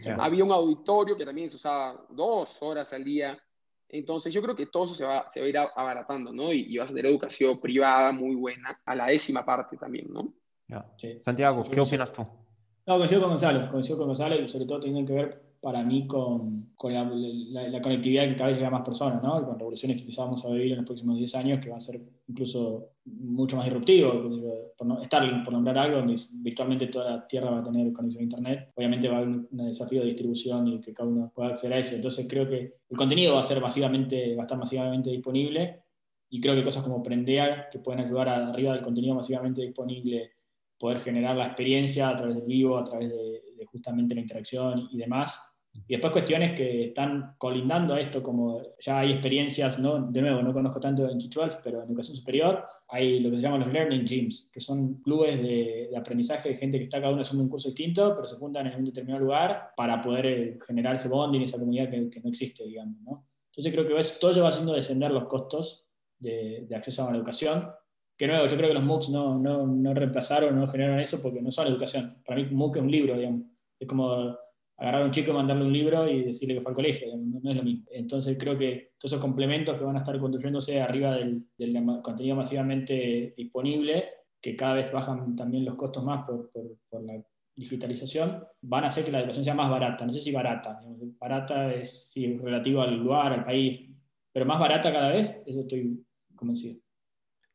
Yeah. Había un auditorio que también se usaba 2 horas al día. Entonces yo creo que todo eso se va a ir abaratando, ¿no? Y vas a tener educación privada muy buena a la 10ª parte también, ¿no? Yeah. Sí. Santiago, ¿qué opinas tú? No, coincido con Gonzalo y sobre todo tienen que ver para mí con la conectividad que cada vez llega a más personas, ¿no? Y con revoluciones que quizás vamos a vivir en los próximos 10 años que van a ser incluso mucho más disruptivos. Starlink, por nombrar algo, donde virtualmente toda la Tierra va a tener conexión a Internet. Obviamente va a haber un desafío de distribución y que cada uno pueda acceder a eso. Entonces creo que el contenido va a estar masivamente disponible y creo que cosas como Prendea que pueden ayudar arriba del contenido masivamente disponible poder generar la experiencia a través del vivo, a través de justamente la interacción y demás. Y después cuestiones que están colindando a esto, como ya hay experiencias, ¿no? De nuevo, no conozco tanto en K-12, pero en educación superior hay lo que se llaman los Learning Gyms, que son clubes de aprendizaje de gente que está cada uno haciendo un curso distinto, pero se juntan en un determinado lugar para poder generar ese bonding, esa comunidad que no existe, digamos, ¿no? Entonces creo que todo eso va haciendo descender los costos de acceso a la educación. Que nuevo, yo creo que los MOOCs no reemplazaron, no generaron eso porque no son educación. Para mí, MOOC es un libro, digamos. Es como agarrar a un chico, mandarle un libro y decirle que fue al colegio, digamos. No es lo mismo. Entonces, creo que todos esos complementos que van a estar construyéndose arriba del contenido masivamente disponible, que cada vez bajan también los costos más por la digitalización, van a hacer que la educación sea más barata. No sé si barata. Digamos. Barata es sí, relativo al lugar, al país, pero más barata cada vez, eso estoy convencido.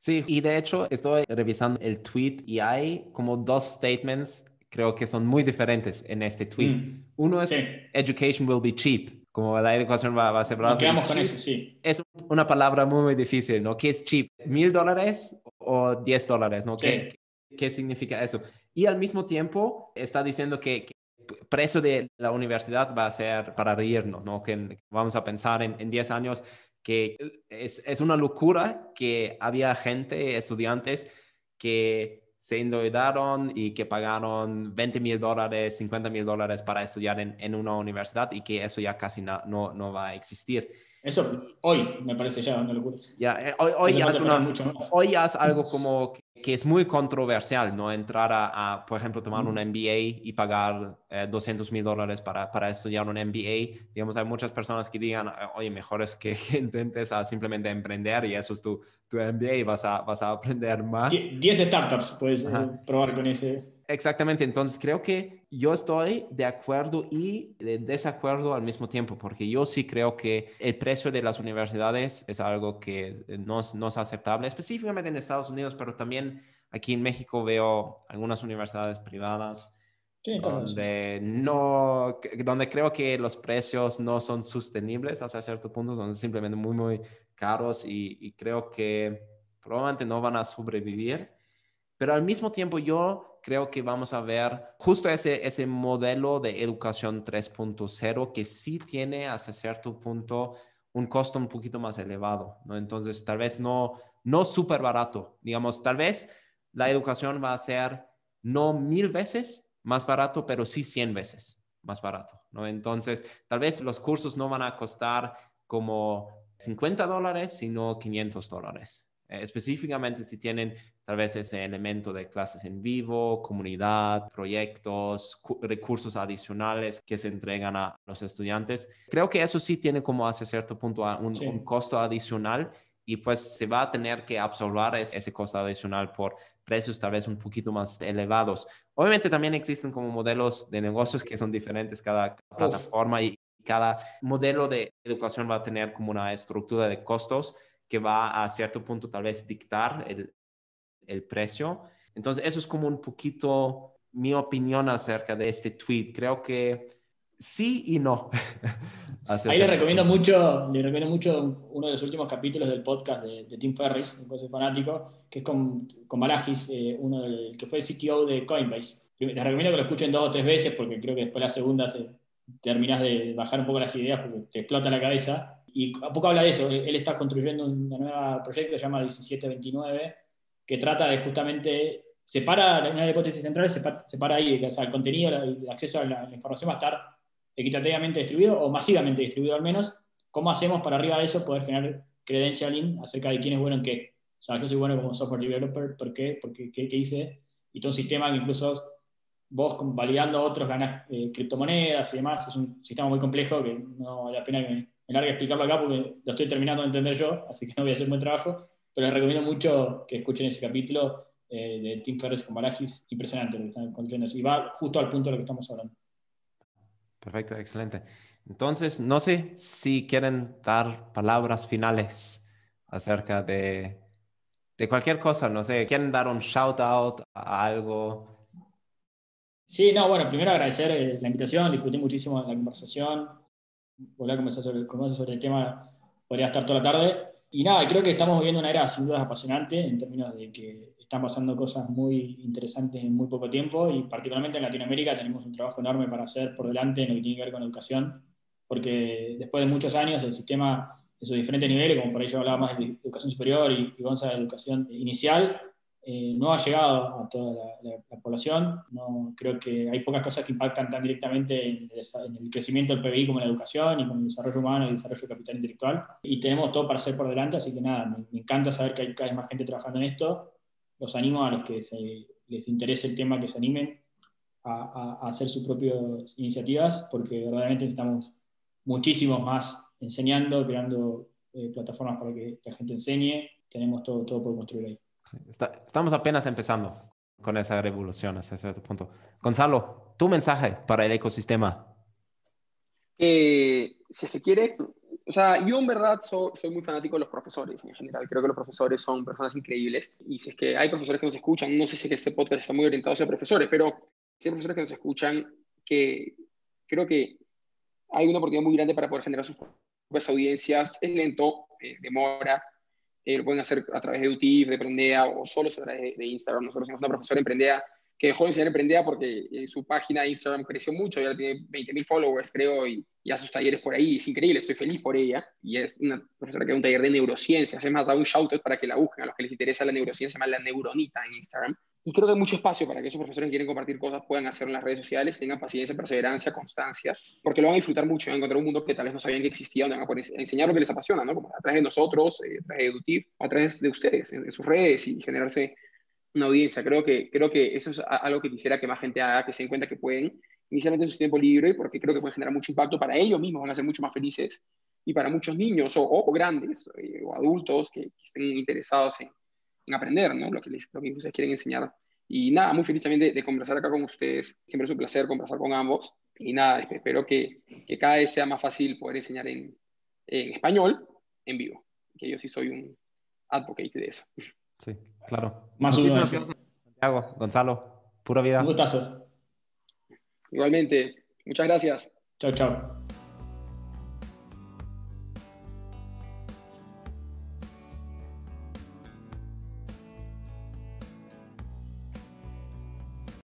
Sí, y de hecho estoy revisando el tweet y hay como 2 statements, creo que son muy diferentes en este tweet. Uno es Sí. education will be cheap, como la educación va a ser Nos barata. quedamos con eso, sí. Es una palabra muy, muy difícil, ¿no? ¿Qué es cheap? $1,000 o $10, ¿no? Sí. ¿Qué significa eso? Y al mismo tiempo está diciendo que el precio de la universidad va a ser para reírnos, ¿no? Que vamos a pensar en 10 años que es una locura que había gente, estudiantes, que se endeudaron y que pagaron $20,000, $50,000 para estudiar en una universidad y que eso ya casi no va a existir. Eso hoy me parece ya una locura. Ya, No hace falta esperar mucho más. hoy ya es algo como que es muy controversial, ¿no? Entrar por ejemplo, tomar un MBA y pagar $200,000 para estudiar un MBA. Digamos, hay muchas personas que digan, oye, mejor es que intentes a simplemente emprender y eso es tu MBA y vas a aprender más. 10 startups puedes Ajá. probar con ese. Exactamente, entonces creo que yo estoy de acuerdo y de desacuerdo al mismo tiempo, porque yo sí creo que el precio de las universidades es algo que no es aceptable, específicamente en Estados Unidos, pero también aquí en México veo algunas universidades privadas Sí, en todos lados. donde creo que los precios no son sostenibles hasta cierto punto, son simplemente muy, muy caros y creo que probablemente no van a sobrevivir. Pero al mismo tiempo yo creo que vamos a ver justo ese modelo de educación 3.0 que sí tiene hasta cierto punto un costo un poquito más elevado, ¿no? Entonces, tal vez no súper barato. Digamos, tal vez la educación va a ser no 1,000 veces más barato, pero sí 100 veces más barato, ¿no? Entonces, tal vez los cursos no van a costar como $50, sino $500. Específicamente si tienen tal vez ese elemento de clases en vivo, comunidad, proyectos, recursos adicionales que se entregan a los estudiantes. Creo que eso sí tiene como hasta cierto punto un costo adicional y pues se va a tener que absorber ese costo adicional por precios tal vez un poquito más elevados. Obviamente también existen como modelos de negocios que son diferentes cada plataforma y cada modelo de educación va a tener como una estructura de costos que va a cierto punto tal vez dictar el precio. Entonces, eso es como un poquito mi opinión acerca de este tweet. Creo que sí y no. Ahí les recomiendo mucho uno de los últimos capítulos del podcast de Tim Ferriss, un soy fanático, que es con Balagis, que fue el CTO de Coinbase. Les recomiendo que lo escuchen 2 o 3 veces porque creo que después la segunda terminás de bajar un poco las ideas porque te explota la cabeza. Y a poco habla de eso. Él está construyendo un nuevo proyecto que se llama 1729, que trata de justamente separa una de las hipótesis centrales, separa ahí, o sea, el contenido, el acceso a la información va a estar equitativamente distribuido o masivamente distribuido al menos. ¿Cómo hacemos para arriba de eso poder generar credentialing acerca de quién es bueno en qué? O sea, yo soy bueno como software developer, ¿por qué? Porque ¿qué hice? Y todo un sistema que incluso vos validando a otros ganás criptomonedas y demás. Es un sistema muy complejo que no vale la pena que me largue a explicarlo acá porque lo estoy terminando de entender yo, así que no voy a hacer un buen trabajo. Pero les recomiendo mucho que escuchen ese capítulo de Tim Ferriss con Balagis. Impresionante lo que están construyendo. Y va justo al punto de lo que estamos hablando. Perfecto, excelente. Entonces, no sé si quieren dar palabras finales acerca de cualquier cosa, no sé, quieren dar un shout out a algo. Sí, no, bueno, primero agradecer la invitación, disfruté muchísimo la conversación, volver a conversar sobre el tema, podría estar toda la tarde. Y nada, creo que estamos viviendo una era sin duda apasionante en términos de que están pasando cosas muy interesantes en muy poco tiempo y particularmente en Latinoamérica tenemos un trabajo enorme para hacer por delante en lo que tiene que ver con educación, porque después de muchos años el sistema en sus diferentes niveles, como por ahí yo hablaba más de educación superior y Gonza de educación inicial, no ha llegado a toda la población. No, creo que hay pocas cosas que impactan tan directamente en el crecimiento del PBI como la educación y con el desarrollo humano y el desarrollo de capital intelectual. Y tenemos todo para hacer por delante, así que nada, me encanta saber que hay cada vez más gente trabajando en esto. Los animo a los que les interese el tema que se animen a hacer sus propias iniciativas, porque verdaderamente necesitamos muchísimos más enseñando, creando plataformas para que la gente enseñe. Tenemos todo por construir ahí. Estamos apenas empezando con esa revolución hasta cierto punto. Gonzalo, tu mensaje para el ecosistema. Si es que quieres, o sea, yo en verdad soy muy fanático de los profesores en general. Creo que los profesores son personas increíbles. Y si es que hay profesores que nos escuchan, no sé si es que este podcast está muy orientado hacia profesores, pero si hay profesores que nos escuchan, que creo que hay una oportunidad muy grande para poder generar sus propias audiencias. Es lento, demora. Lo pueden hacer a través de Utif, de Prendea o solo a través de Instagram. Nosotros tenemos una profesora en Prendea que dejó de enseñar en Prendea porque su página de Instagram creció mucho, ya tiene 20.000 followers, creo, y hace sus talleres por ahí. Es increíble, estoy feliz por ella. Y es una profesora que da un taller de neurociencias. Es más, da un shout-out para que la busquen. A los que les interesa la neurociencia, se llama La Neuronita en Instagram. Y creo que hay mucho espacio para que esos profesores que quieren compartir cosas puedan hacerlo en las redes sociales, tengan paciencia, perseverancia, constancia, porque lo van a disfrutar mucho, van a encontrar un mundo que tal vez no sabían que existía, donde van a poder enseñar lo que les apasiona, ¿no? Como a través de nosotros, a través de Edutiv, a través de ustedes, en sus redes y generarse una audiencia. Creo que eso es algo que quisiera que más gente haga, que se den cuenta que pueden, inicialmente en su tiempo libre, porque creo que pueden generar mucho impacto para ellos mismos, van a ser mucho más felices, y para muchos niños o grandes o adultos que estén interesados en aprender, ¿no? Lo que ustedes quieren enseñar. Y nada, muy feliz también de conversar acá con ustedes. Siempre es un placer conversar con ambos. Y nada, espero que cada vez sea más fácil poder enseñar en español en vivo. Que yo sí soy un advocate de eso. Sí, claro. Más uno de Muchísimas ese. gracias, Santiago, Gonzalo. Pura Un vida. gustazo. Igualmente, muchas gracias. Chau, chau.